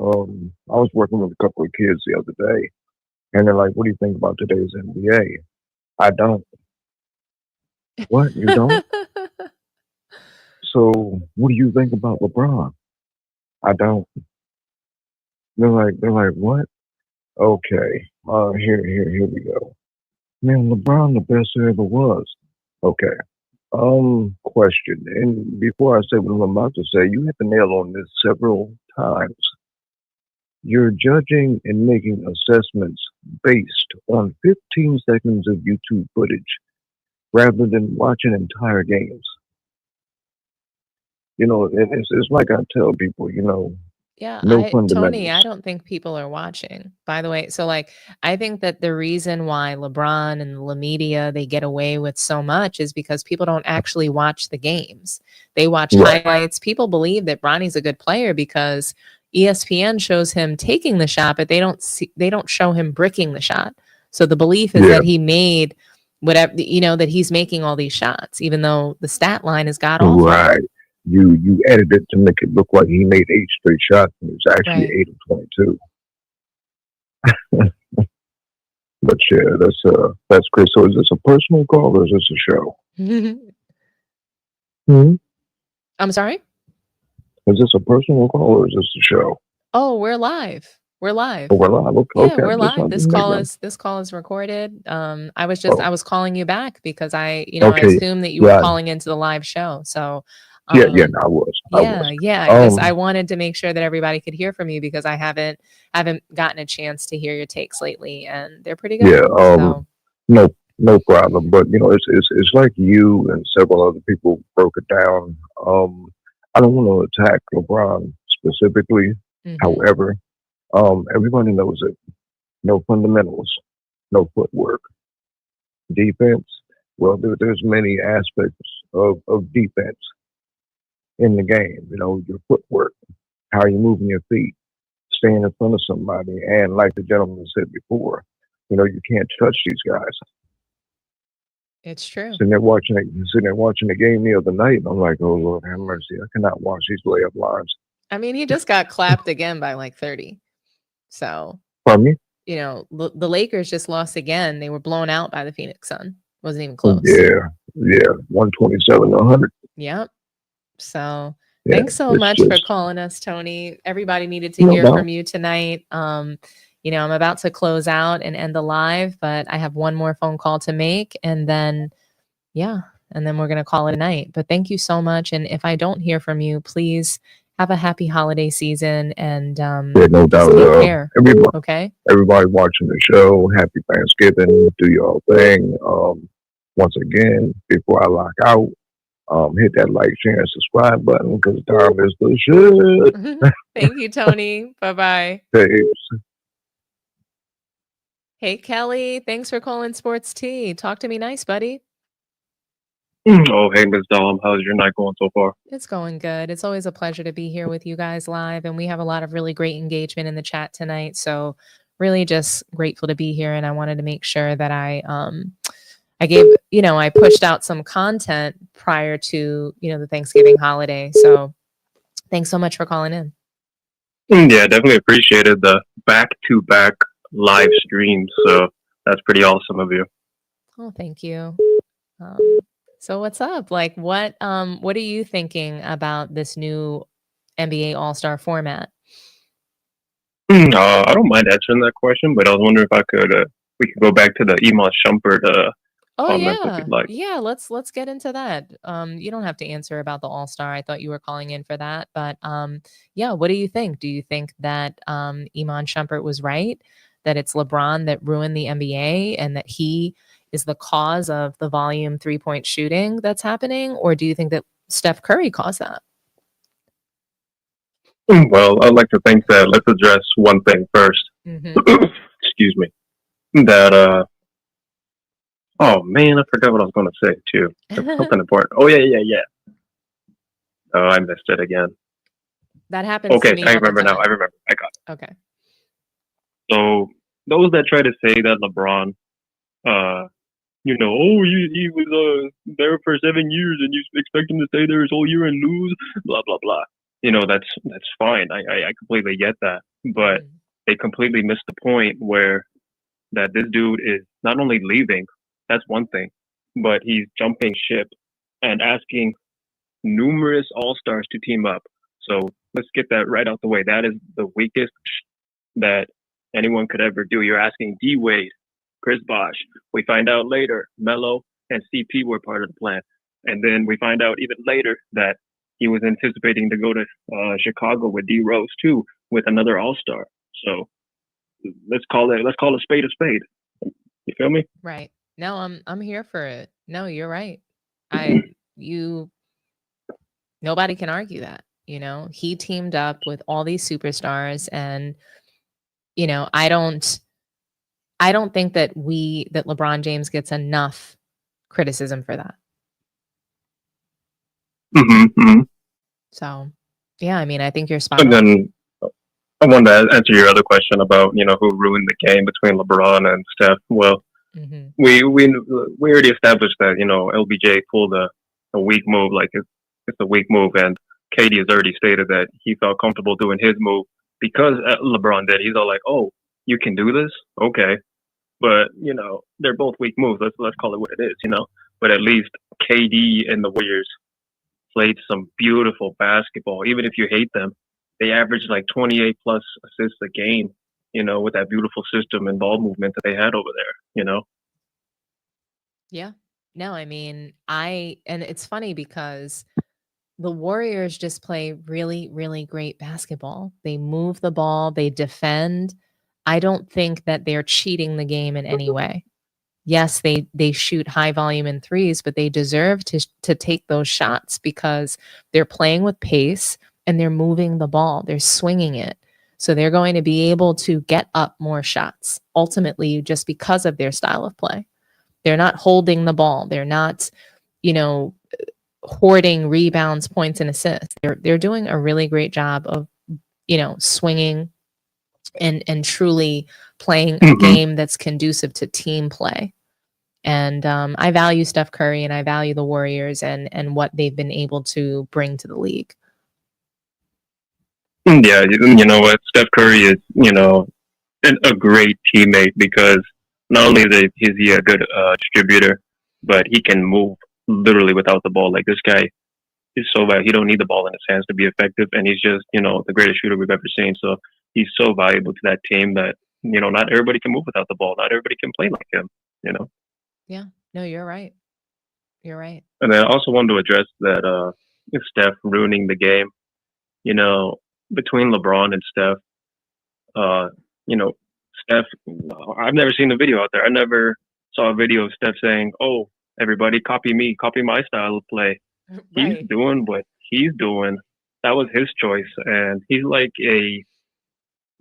was working with a couple of kids the other day, and they're like, "What do you think about today's NBA?" I don't. What, you don't? So what do you think about LeBron? I don't. They're like, what? Okay. Here we go. Man, LeBron the best there ever was. Okay. Question. And before I say what I'm about to say, you hit the nail on this several times. You're judging and making assessments based on 15 seconds of YouTube footage rather than watching entire games. You know, it's like I tell people, you know, Yeah, no Tony, fundamentals. I don't think people are watching, by the way. So like I think that the reason why LeBron and the media they get away with so much is because people don't actually watch the games. They watch Right. highlights. People believe that Bronny's a good player because ESPN shows him taking the shot, but they don't show him bricking the shot. So the belief is Yeah. that he made whatever, you know, that he's making all these shots, even though the stat line is god awful. Right. You edited it to make it look like he made 8 straight shots and it was actually Right. 8 of 22. But yeah, that's great. So is this a personal call or is this a show? Hmm? I'm sorry? Is this a personal call or is this a show? Oh, we're live. We're live. Oh, we're live. Okay, Yeah, okay. we're I'm just live. not doing that, man. This call is recorded. I was Oh, calling you back because I okay. assumed that you were Yeah. calling into the live show. So Yeah, no, I was. I wanted to make sure that everybody could hear from you because I haven't gotten a chance to hear your takes lately, and they're pretty good. Yeah, So no problem. But you know, it's like you and several other people broke it down. I don't want to attack LeBron specifically. However, everybody knows it. No fundamentals, no footwork. Defense. Well, there's many aspects of defense in the game. You know, your footwork, how you moving your feet, staying in front of somebody, and like the gentleman said before, you know, you can't touch these guys. it's true. Sitting there watching the game the other night, and I'm like, oh Lord, have mercy! I cannot watch these layup lines. I mean, he just got clapped again by like 30. So Pardon me? you know, the Lakers just lost again. They were blown out by the Phoenix Sun. Wasn't even close. Yeah, 127-100. Yep. So Yeah, thanks so it's much for just calling us, Tony. Everybody needed to no hear doubt. from you tonight. You know, I'm about to close out and end the live, but I have one more phone call to make and then we're going to call it a night. But thank you so much. And if I don't hear from you, please have a happy holiday season and Yeah, no doubt. take care. Everybody, Okay. everybody watching the show, happy Thanksgiving. Do your thing. Once again, before I lock out, hit that like, share, and subscribe button because time is the shit. Thank you, Tony. Bye-bye. Thanks. Hey, Kelly. Thanks for calling Sports Tea. Talk to me nice, buddy. Oh, hey, Ms. Dom. How's your night going so far? It's going good. It's always a pleasure to be here with you guys live, and we have a lot of really great engagement in the chat tonight. So really just grateful to be here, and I wanted to make sure that I pushed out some content prior to, the Thanksgiving holiday. So thanks so much for calling in. Yeah, definitely appreciated the back-to-back live streams. So that's pretty awesome of you. Oh, thank you. So what's up? Like what are you thinking about this new NBA All-Star format? I don't mind answering that question, but I was wondering if we could go back to the Iman Shumpert Oh comments if yeah. you'd like. Yeah, let's get into that. You don't have to answer about the All-Star. I thought you were calling in for that. But what do you think? Do you think that Iman Shumpert was right? That it's LeBron that ruined the NBA and that he is the cause of the volume 3-point shooting that's happening? Or do you think that Steph Curry caused that? Well, I'd like to think that let's address one thing first. Excuse me. That oh man, I forgot what I was going to say too. Something important. Oh yeah. Oh, I missed it again. That happens to Okay, me I all the remember now. I time. remember. I got it. Okay. So those that try to say that LeBron, oh, he was there for 7 years and you expect him to stay there his whole year and lose, blah blah blah. That's fine. I completely get that, but they completely missed the point where that this dude is not only leaving, that's one thing, but he's jumping ship and asking numerous all-stars to team up. So let's get that right out the way. That is the weakest that anyone could ever do. You're asking D-Wade, Chris Bosh. We find out later Melo and CP were part of the plan. And then we find out even later that he was anticipating to go to Chicago with D Rose too, with another all-star. So let's call a spade a spade. You feel me? Right. No, I'm here for it. No, you're right. Nobody can argue that. He teamed up with all these superstars, and I don't think that LeBron James gets enough criticism for that. Mm-hmm. So, yeah, I think you're spot And on. then I wanted to answer your other question about who ruined the game between LeBron and Steph. Well, we already established that LBJ pulled a weak move, like it's a weak move, and KD has already stated that he felt comfortable doing his move because LeBron did. He's all like, "Oh, you can do this, okay," but they're both weak moves. Let's call it what it is, But at least KD and the Warriors played some beautiful basketball. Even if you hate them, they averaged like 28 plus assists a game, with that beautiful system and ball movement that they had over there, Yeah. No, and it's funny because the Warriors just play really, really great basketball. They move the ball, they defend. I don't think that they're cheating the game in any way. Yes, they shoot high volume in threes, but they deserve to take those shots because they're playing with pace and they're moving the ball. They're swinging it. So they're going to be able to get up more shots ultimately just because of their style of play. They're not holding the ball. They're not, hoarding rebounds, points, and assists. They're doing a really great job of, swinging and truly playing a game that's conducive to team play. And I value Steph Curry and I value the Warriors and what they've been able to bring to the league. Yeah, you know what? Steph Curry is, a great teammate because not only is he a good distributor, but he can move literally without the ball. Like this guy is so bad. He don't need the ball in his hands to be effective, and he's just, the greatest shooter we've ever seen. So he's so valuable to that team that, not everybody can move without the ball. Not everybody can play like him, Yeah. No, you're right. You're right. And then I also wanted to address that Steph ruining the game. Between LeBron and Steph, Steph, I've never seen a video out there. I never saw a video of Steph saying, "Oh, everybody copy me, copy my style of play." Right. He's doing what he's doing. That was his choice. And he's like an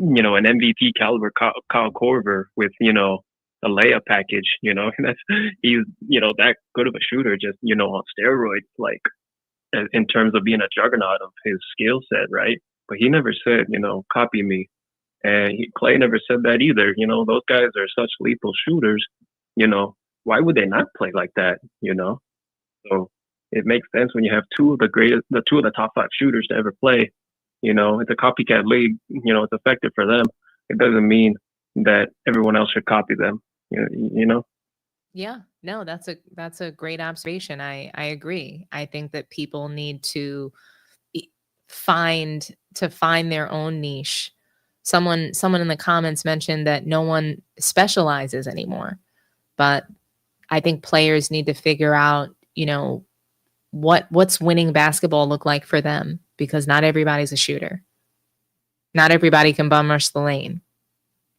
MVP caliber Kyle Korver with, a layup package, he's, that good of a shooter, just, on steroids, like in terms of being a juggernaut of his skill set, right? But he never said, copy me. And Clay never said that either. Those guys are such lethal shooters. Why would they not play like that? So it makes sense when you have two of the top 5 shooters to ever play. It's a copycat league. It's effective for them. It doesn't mean that everyone else should copy them. Yeah. No, that's a great observation. I agree. I think that people need to find their own niche. Someone in the comments mentioned that no one specializes anymore, but I think players need to figure out, what's winning basketball look like for them, because not everybody's a shooter. Not everybody can bum rush the lane,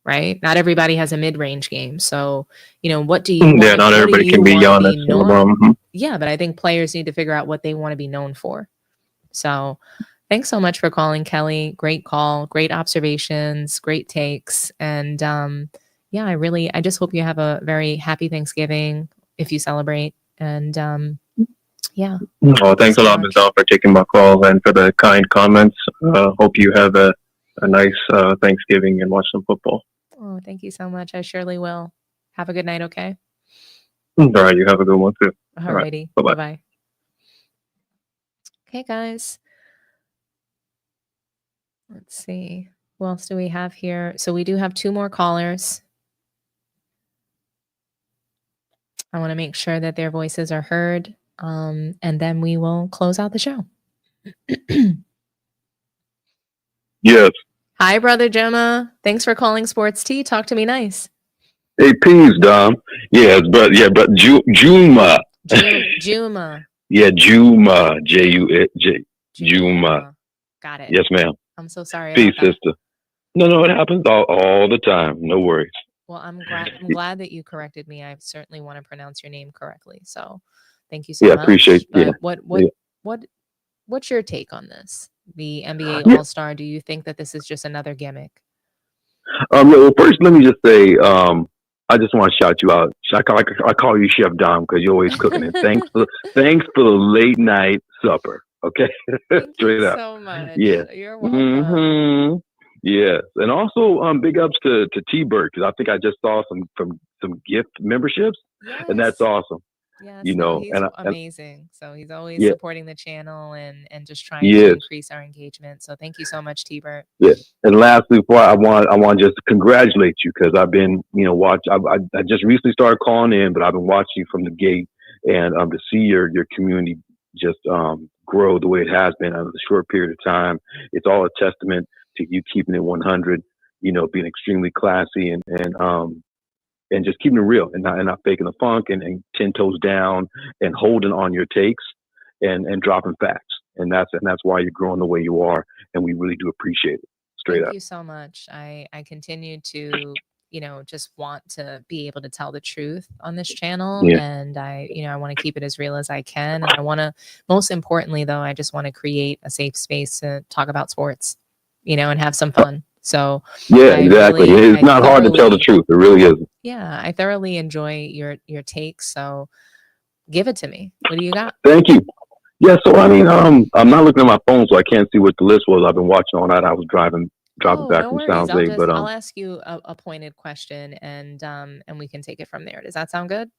right? Not everybody has a mid-range game. So, what do you want? Yeah, not everybody can be Giannis and LeBron. Yeah, but I think players need to figure out what they want to be known for. So thanks so much for calling, Kelly. Great call, great observations, great takes. And yeah, I just hope you have a very happy Thanksgiving if you celebrate. And Yeah. Oh, thanks a lot, Ms. Dahl, for taking my call and for the kind comments. Hope you have a nice Thanksgiving and watch some football. Oh, thank you so much. I surely will. Have a good night, okay? All right, you have a good one too. All right, Alrighty. bye-bye. Bye-bye. Okay, guys. Let's see. Who else do we have here? So we do have 2 more callers. I want to make sure that their voices are heard. And then we will close out the show. Yes. Hi, Brother Gemma. Thanks for calling Sports Tea. Talk to me nice. Hey, peace, Dom. Yes, but Juma. Juma. Yeah, Juma. J-U-J. Juma. Got it. Yes, ma'am. I'm so sorry Peace, about that. sister. No, it happens all the time. No worries. Well, I'm glad that you corrected me. I certainly want to pronounce your name correctly. So thank you so much. Appreciate. But Yeah. what's your take on this? The NBA Yeah. All-Star, do you think that this is just another gimmick? Well, first, let me just say, I just want to shout you out. I call you Chef Dom because you're always cooking. And thanks for the late night supper. Okay, straight up. So much. Yeah. You're welcome. Yes, and also big ups to T-Bird because I think I just saw some gift memberships, and that's awesome. Yes, You no, know, he's and amazing. So he's always Yeah. supporting the channel and just trying Yes. to increase our engagement. So thank you so much, T-Bert. Yeah, and lastly, before I want just to congratulate you because I've been, I just recently started calling in, but I've been watching you from the gate, and to see your community just grow the way it has been over a short period of time, it's all a testament to you keeping it 100, being extremely classy and just keeping it real and not faking the funk and 10 toes down and holding on your takes and dropping facts. And that's why you're growing the way you are. And we really do appreciate it. Straight Thank up. you so much. I continue to, just want to be able to tell the truth on this channel. Yeah. And I want to keep it as real as I can. And I want to, most importantly though, I just want to create a safe space to talk about sports, and have some fun. So Yeah, exactly. It's not hard to tell the truth. It really isn't. Yeah, I thoroughly enjoy your takes. So give it to me. What do you got? Thank you. Yeah, so I'm not looking at my phone, so I can't see what the list was. I've been watching all night. I was driving back No from worries. Sounds Lake, but I'll ask you a pointed question and we can take it from there. Does that sound good?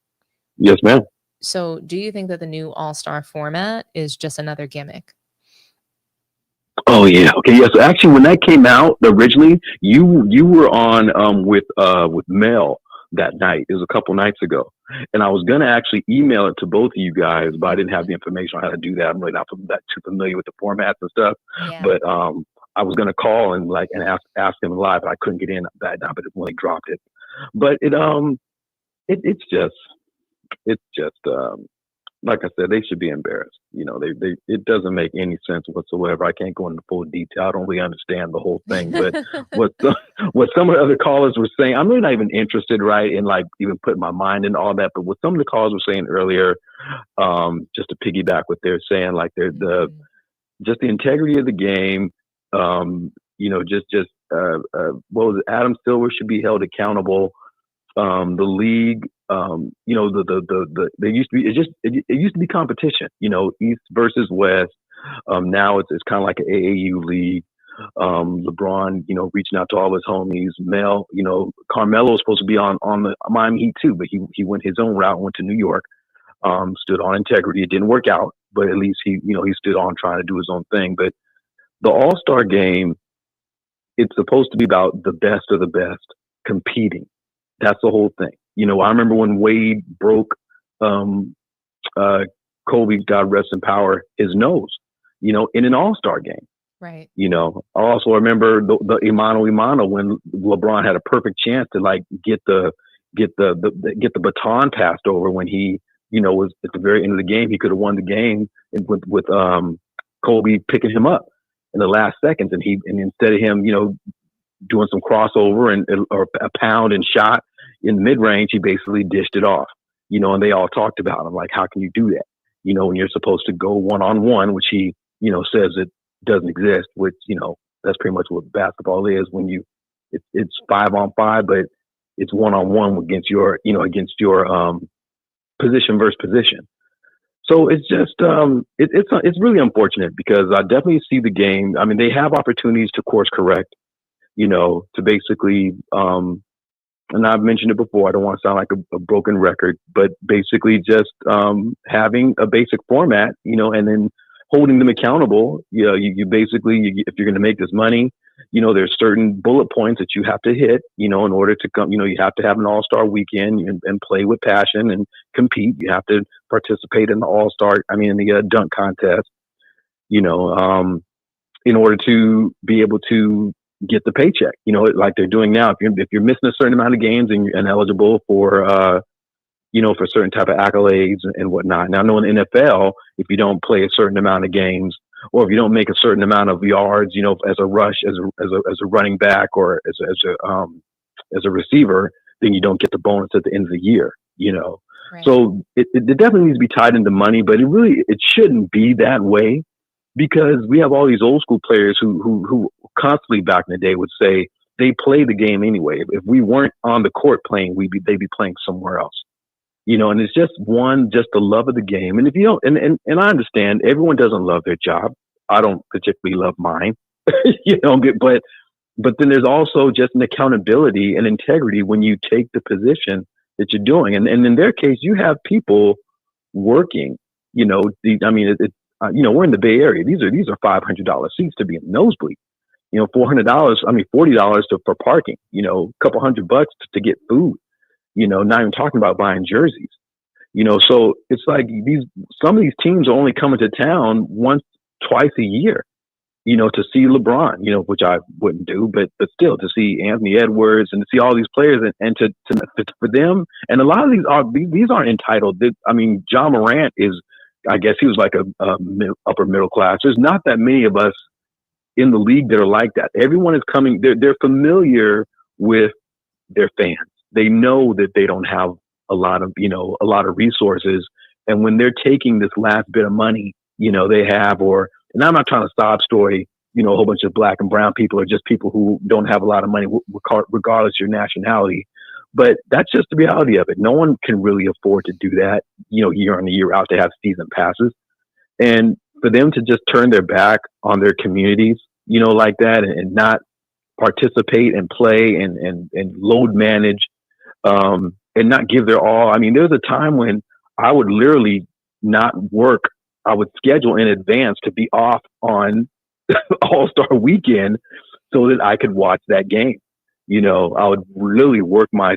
yes, ma'am. So do you think that the new All-Star format is just another gimmick? Oh yeah. Okay. Yeah. So actually, when that came out originally, you were on with Mel that night. It was a couple nights ago, and I was gonna actually email it to both of you guys, but I didn't have the information on how to do that. I'm really not that too familiar with the formats and stuff. Yeah. But I was gonna call and ask him live, but I couldn't get in that night. But it really dropped it. But it's just like I said, they should be embarrassed. It doesn't make any sense whatsoever. I can't go into full detail. I don't really understand the whole thing. But what some of the other callers were saying, I'm really not even interested, right, in like even putting my mind in all that. But what some of the callers were saying earlier, just to piggyback what they're saying, like just the integrity of the game, what was it? Adam Silver should be held accountable. The league, there used to be it used to be competition, East versus West. Now it's kind of like an AAU league. LeBron, reaching out to all his homies. Mel, Carmelo was supposed to be on the Miami Heat too, but he went his own route, went to New York, stood on integrity. It didn't work out, but at least he stood on trying to do his own thing. But the All-Star game, it's supposed to be about the best of the best competing. That's the whole thing. I remember when Wade broke Kobe, God rest in power, his nose, in an All-Star game. Right. I also remember the Imano when LeBron had a perfect chance to like get the baton passed over when he, was at the very end of the game. He could have won the game with Kobe picking him up in the last seconds, and instead of him, doing some crossover or a pound and shot in mid range, he basically dished it off, and they all talked about him. Like, how can you do that? When you're supposed to go 1-on-1, which he, says it doesn't exist, which, that's pretty much what basketball is when it's 5-on-5, but it's 1-on-1 against your position versus position. So it's just it's really unfortunate because I definitely see the game. I mean, they have opportunities to course correct, to basically and I've mentioned it before. I don't want to sound like a broken record, but basically just having a basic format, and then holding them accountable. You basically, if you're going to make this money, there's certain bullet points that you have to hit, in order to come. You have to have an all-star weekend and play with passion and compete. You have to participate in the in the dunk contest, in order to be able to get the paycheck, like they're doing now. If you're missing a certain amount of games and you're ineligible for, for certain type of accolades and whatnot. Now, I know in the NFL, if you don't play a certain amount of games, or if you don't make a certain amount of yards, as a rush, as a running back, or as a receiver, then you don't get the bonus at the end of the year. Right. So it definitely needs to be tied into money, but it shouldn't be that way. Because we have all these old school players who constantly back in the day would say they play the game anyway. If we weren't on the court playing, they'd be playing somewhere else. And it's just the love of the game. And if you don't, and I understand everyone doesn't love their job. I don't particularly love mine, but then there's also just an accountability and integrity when you take the position that you're doing. And in their case, you have people working, we're in the Bay Area. These are $500 seats to be in the nosebleed. $400. $40 for parking. A couple $100 to get food. Not even talking about buying jerseys. So it's like some of these teams are only coming to town once, twice a year. To see LeBron. Which I wouldn't do, but still to see Anthony Edwards and to see all these players and to for them. And a lot of these aren't entitled. John Morant is. I guess he was like a upper middle class. There's not that many of us in the league that are like that. Everyone is coming. They're familiar with their fans. They know that they don't have a lot of resources. And when they're taking this last bit of money, they have, and I'm not trying to sob story, a whole bunch of black and brown people or just people who don't have a lot of money, regardless of your nationality. But that's just the reality of it. No one can really afford to do that, year in and year out, to have season passes. And for them to just turn their back on their communities, like that, and not participate and play and load manage, and not give their all. There's a time when I would literally not work. I would schedule in advance to be off on All-Star weekend so that I could watch that game. I would really work my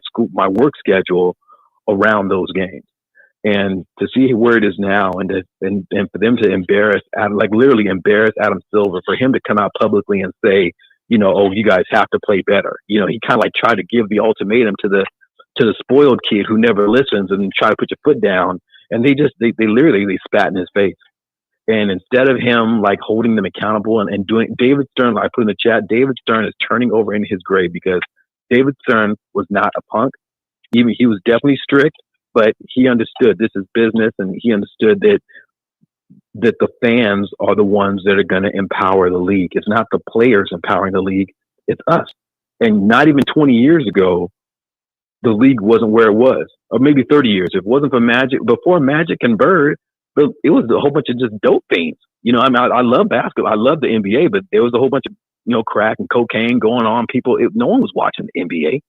work schedule around those games, and to see where it is now, and for them to embarrass literally embarrass Adam Silver, for him to come out publicly and say, oh, you guys have to play better. He kind of like tried to give the ultimatum to the spoiled kid who never listens and try to put your foot down, and they literally spat in his face. And instead of him like holding them accountable and doing, David Stern, like I put in the chat, David Stern is turning over in his grave, because David Stern was not a punk. He was definitely strict, but he understood this is business, and he understood that the fans are the ones that are going to empower the league. It's not the players empowering the league. It's us. And not even 20 years ago, the league wasn't where it was, or maybe 30 years. If it wasn't for Magic, before Magic and Bird, it was a whole bunch of just dope fiends. I love basketball. I love the NBA, but there was a whole bunch of, crack and cocaine going on. No one was watching the NBA.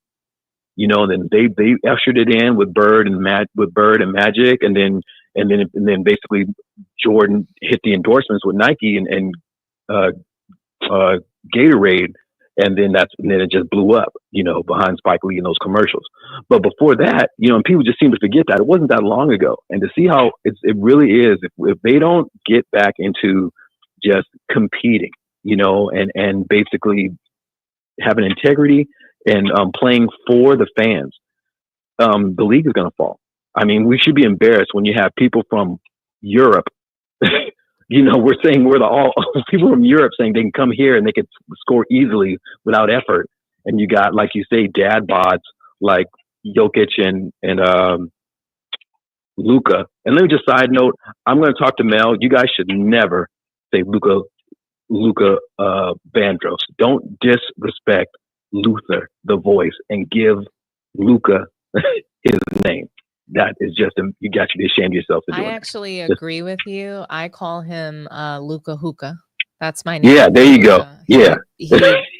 Then they ushered it in with Bird and Magic, and then basically Jordan hit the endorsements with Nike and Gatorade, and then it just blew up, behind Spike Lee in those commercials. But before that, and people just seem to forget that it wasn't that long ago. And to see how it really is, if they don't get back into just competing, and basically having integrity and playing for the fans, the league is going to fall. We should be embarrassed when you have people from Europe. We're saying people from Europe saying they can come here and they can score easily without effort. And you got, like you say, dad bods like Jokic and Luka. And let me just side note, I'm going to talk to Mel. You guys should never say Luka Vandross. Don't disrespect Luther, the voice, and give Luka his name. that is just you got to be ashamed of yourself for I doing that. actually agree with you. I call him Luca Hookah. That's my name. Yeah, there you go. Hookah. Yeah.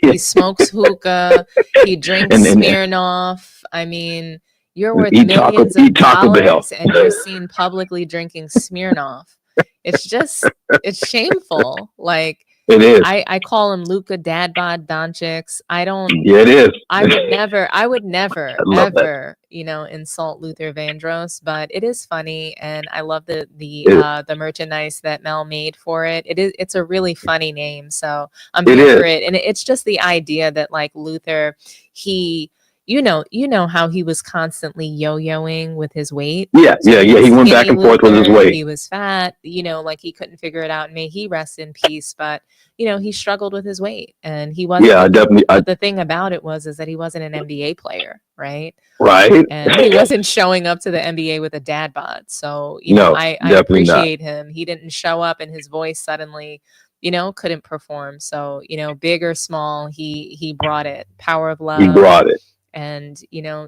He smokes hookah. He drinks And Smirnoff. I mean, you're worth eat millions Taco of Bell. dollars and you're seen publicly drinking Smirnoff. It's shameful. Like, It is. I call him Luca Dad Bod Doncic. Yeah, it is. I would never, I love that. ever, insult Luther Vandross, but it is funny, and I love the merchandise that Mel made for it. It's a really funny name, so I'm here for it. And it's just the idea that like Luther, he you know how he was constantly yo-yoing with his weight. Yeah. He went back and forth with his weight. He was fat, like he couldn't figure it out. And may he rest in peace. But he struggled with his weight, and he wasn't. Yeah, definitely. But the thing about it is that he wasn't an NBA player, right? Right. And he wasn't showing up to the NBA with a dad bod. So I appreciate him. He didn't show up, and his voice suddenly couldn't perform. So big or small, he brought it. Power of Love. He brought it. And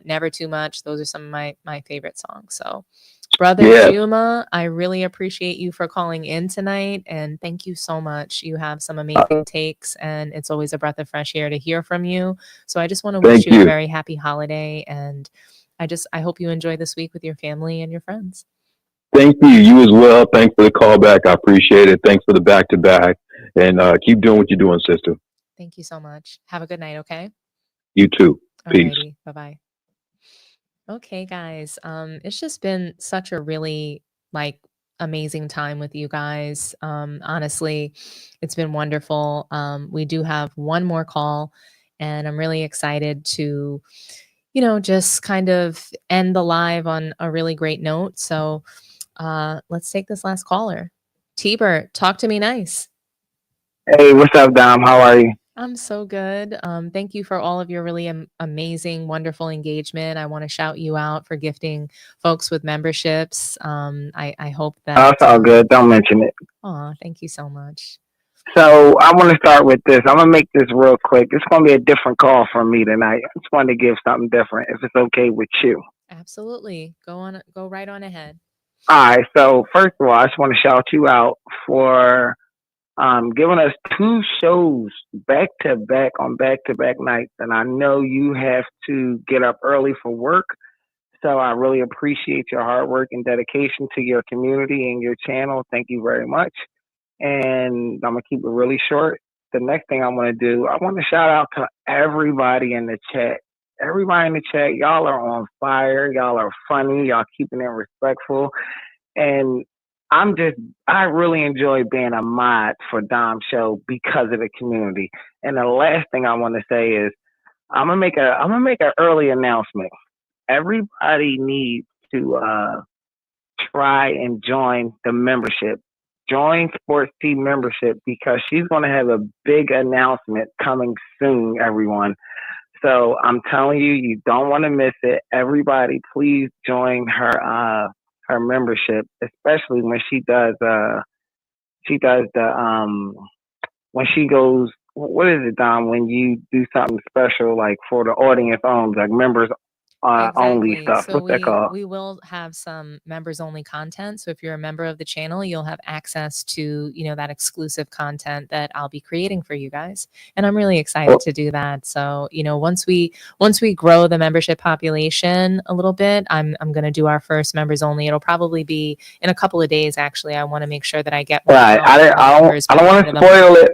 Never Too Much. Those are some of my favorite songs. So Brother Juma, I really appreciate you for calling in tonight, and thank you so much. You have some amazing takes, and it's always a breath of fresh air to hear from you. So I just want to wish you a very happy holiday, and I hope you enjoy this week with your family and your friends. Thank you. You as well. Thanks for the call back. I appreciate it. Thanks for the back-to-back, and keep doing what you're doing, sister. Thank you so much. Have a good night, okay? You too. Peace. Alrighty. Bye-bye. Okay, guys. It's just been such a really amazing time with you guys. Honestly, it's been wonderful. We do have one more call, and I'm really excited to, just kind of end the live on a really great note. So let's take this last caller. T-Bert, talk to me nice. Hey, what's up, Dom? How are you? I'm so good. Thank you for all of your really amazing, wonderful engagement. I want to shout you out for gifting folks with memberships. I hope that. Oh, it's all good. Don't mention it. Oh, thank you so much. So I want to start with this. I'm going to make this real quick. It's going to be a different call from me tonight. I just wanted to give something different, if it's okay with you. Absolutely. Go right on ahead. All right. So first of all, I just want to shout you out for giving us 2 shows back-to-back on back-to-back nights. And I know you have to get up early for work. So I really appreciate your hard work and dedication to your community and your channel. Thank you very much. And I'm going to keep it really short. The next thing I'm going to do, I want to shout out to everybody in the chat. Everybody in the chat, y'all are on fire. Y'all are funny. Y'all keeping it respectful. And I really enjoy being a mod for Dom's show because of the community. And the last thing I want to say is I'm gonna make an early announcement. Everybody needs to try and join the membership. Join Sports Team membership, because she's gonna have a big announcement coming soon, everyone. So I'm telling you, you don't want to miss it. Everybody, please join her membership, especially when she does when she goes, what is it, Dom, when you do something special like for the audience only, like members only stuff. So What's that called? we will have some members only content. So if you're a member of the channel, you'll have access to, that exclusive content that I'll be creating for you guys. And I'm really excited to do that. So, once we grow the membership population a little bit, I'm going to do our first members only. It'll probably be in a couple of days. Actually, I want to make sure that I get Right. I don't want to spoil it.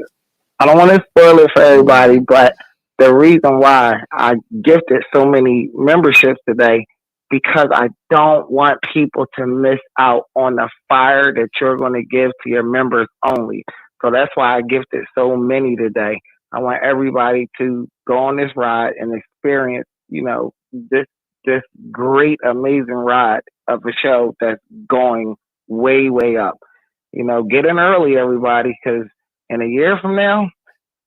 I don't want to spoil it for everybody, but the reason why I gifted so many memberships today, because I don't want people to miss out on the fire that you're going to give to your members only. So that's why I gifted so many today. I want everybody to go on this ride and experience, this great, amazing ride of a show that's going way, way up. Get in early, everybody, because in a year from now,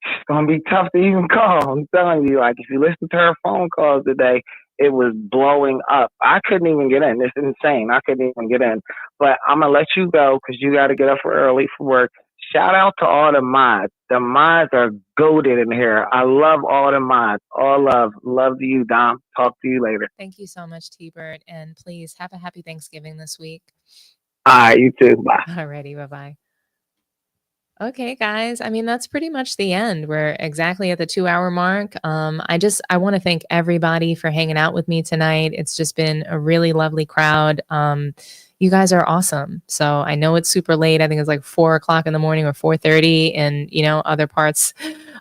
it's going to be tough to even call. I'm telling you, if you listen to her phone calls today, it was blowing up. I couldn't even get in. It's insane. I couldn't even get in. But I'm going to let you go because you got to get up early for work. shout out to all the mods. The mods are goated in here. I love all the mods. All love. Love to you, Dom. Talk to you later. Thank you so much, T-Bert. And please have a happy Thanksgiving this week. All right, you too. Bye. Alrighty, bye-bye. Okay, guys. I mean, that's pretty much the end. We're exactly at the 2-hour mark. I want to thank everybody for hanging out with me tonight. It's just been a really lovely crowd. You guys are awesome. So I know it's super late. I think it's like 4 o'clock in the morning or 4:30 in, other parts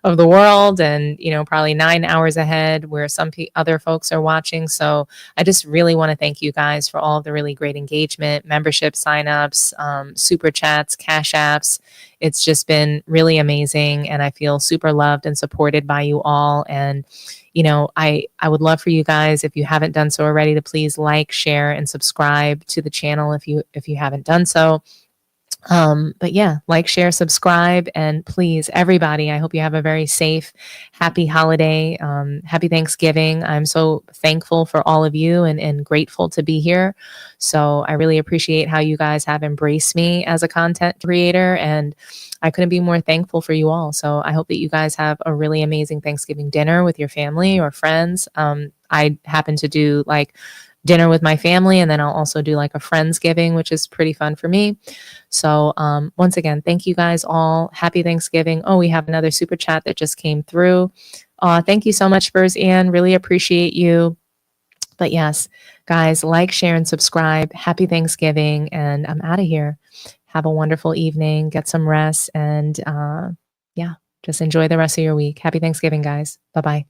of the world, and, probably 9 hours ahead where some other folks are watching. So I just really want to thank you guys for all of the really great engagement, membership signups, super chats, cash apps. It's just been really amazing, and I feel super loved and supported by you all. And I would love for you guys, if you haven't done so already, to please like, share, and subscribe to the channel if you haven't done so. But yeah, like, share, subscribe, and please, everybody, I hope you have a very safe, happy holiday. Happy Thanksgiving. I'm so thankful for all of you and grateful to be here. So I really appreciate how you guys have embraced me as a content creator, and I couldn't be more thankful for you all. So I hope that you guys have a really amazing Thanksgiving dinner with your family or friends. I happen to do like dinner with my family, and then I'll also do like a Friendsgiving, which is pretty fun for me. So once again, thank you guys all. Happy Thanksgiving. Oh, we have another super chat that just came through. Thank you so much, Spurs Ann. Really appreciate you. But yes, guys, like, share, and subscribe. Happy Thanksgiving, and I'm out of here. Have a wonderful evening. Get some rest, and yeah, just enjoy the rest of your week. Happy Thanksgiving, guys. Bye-bye.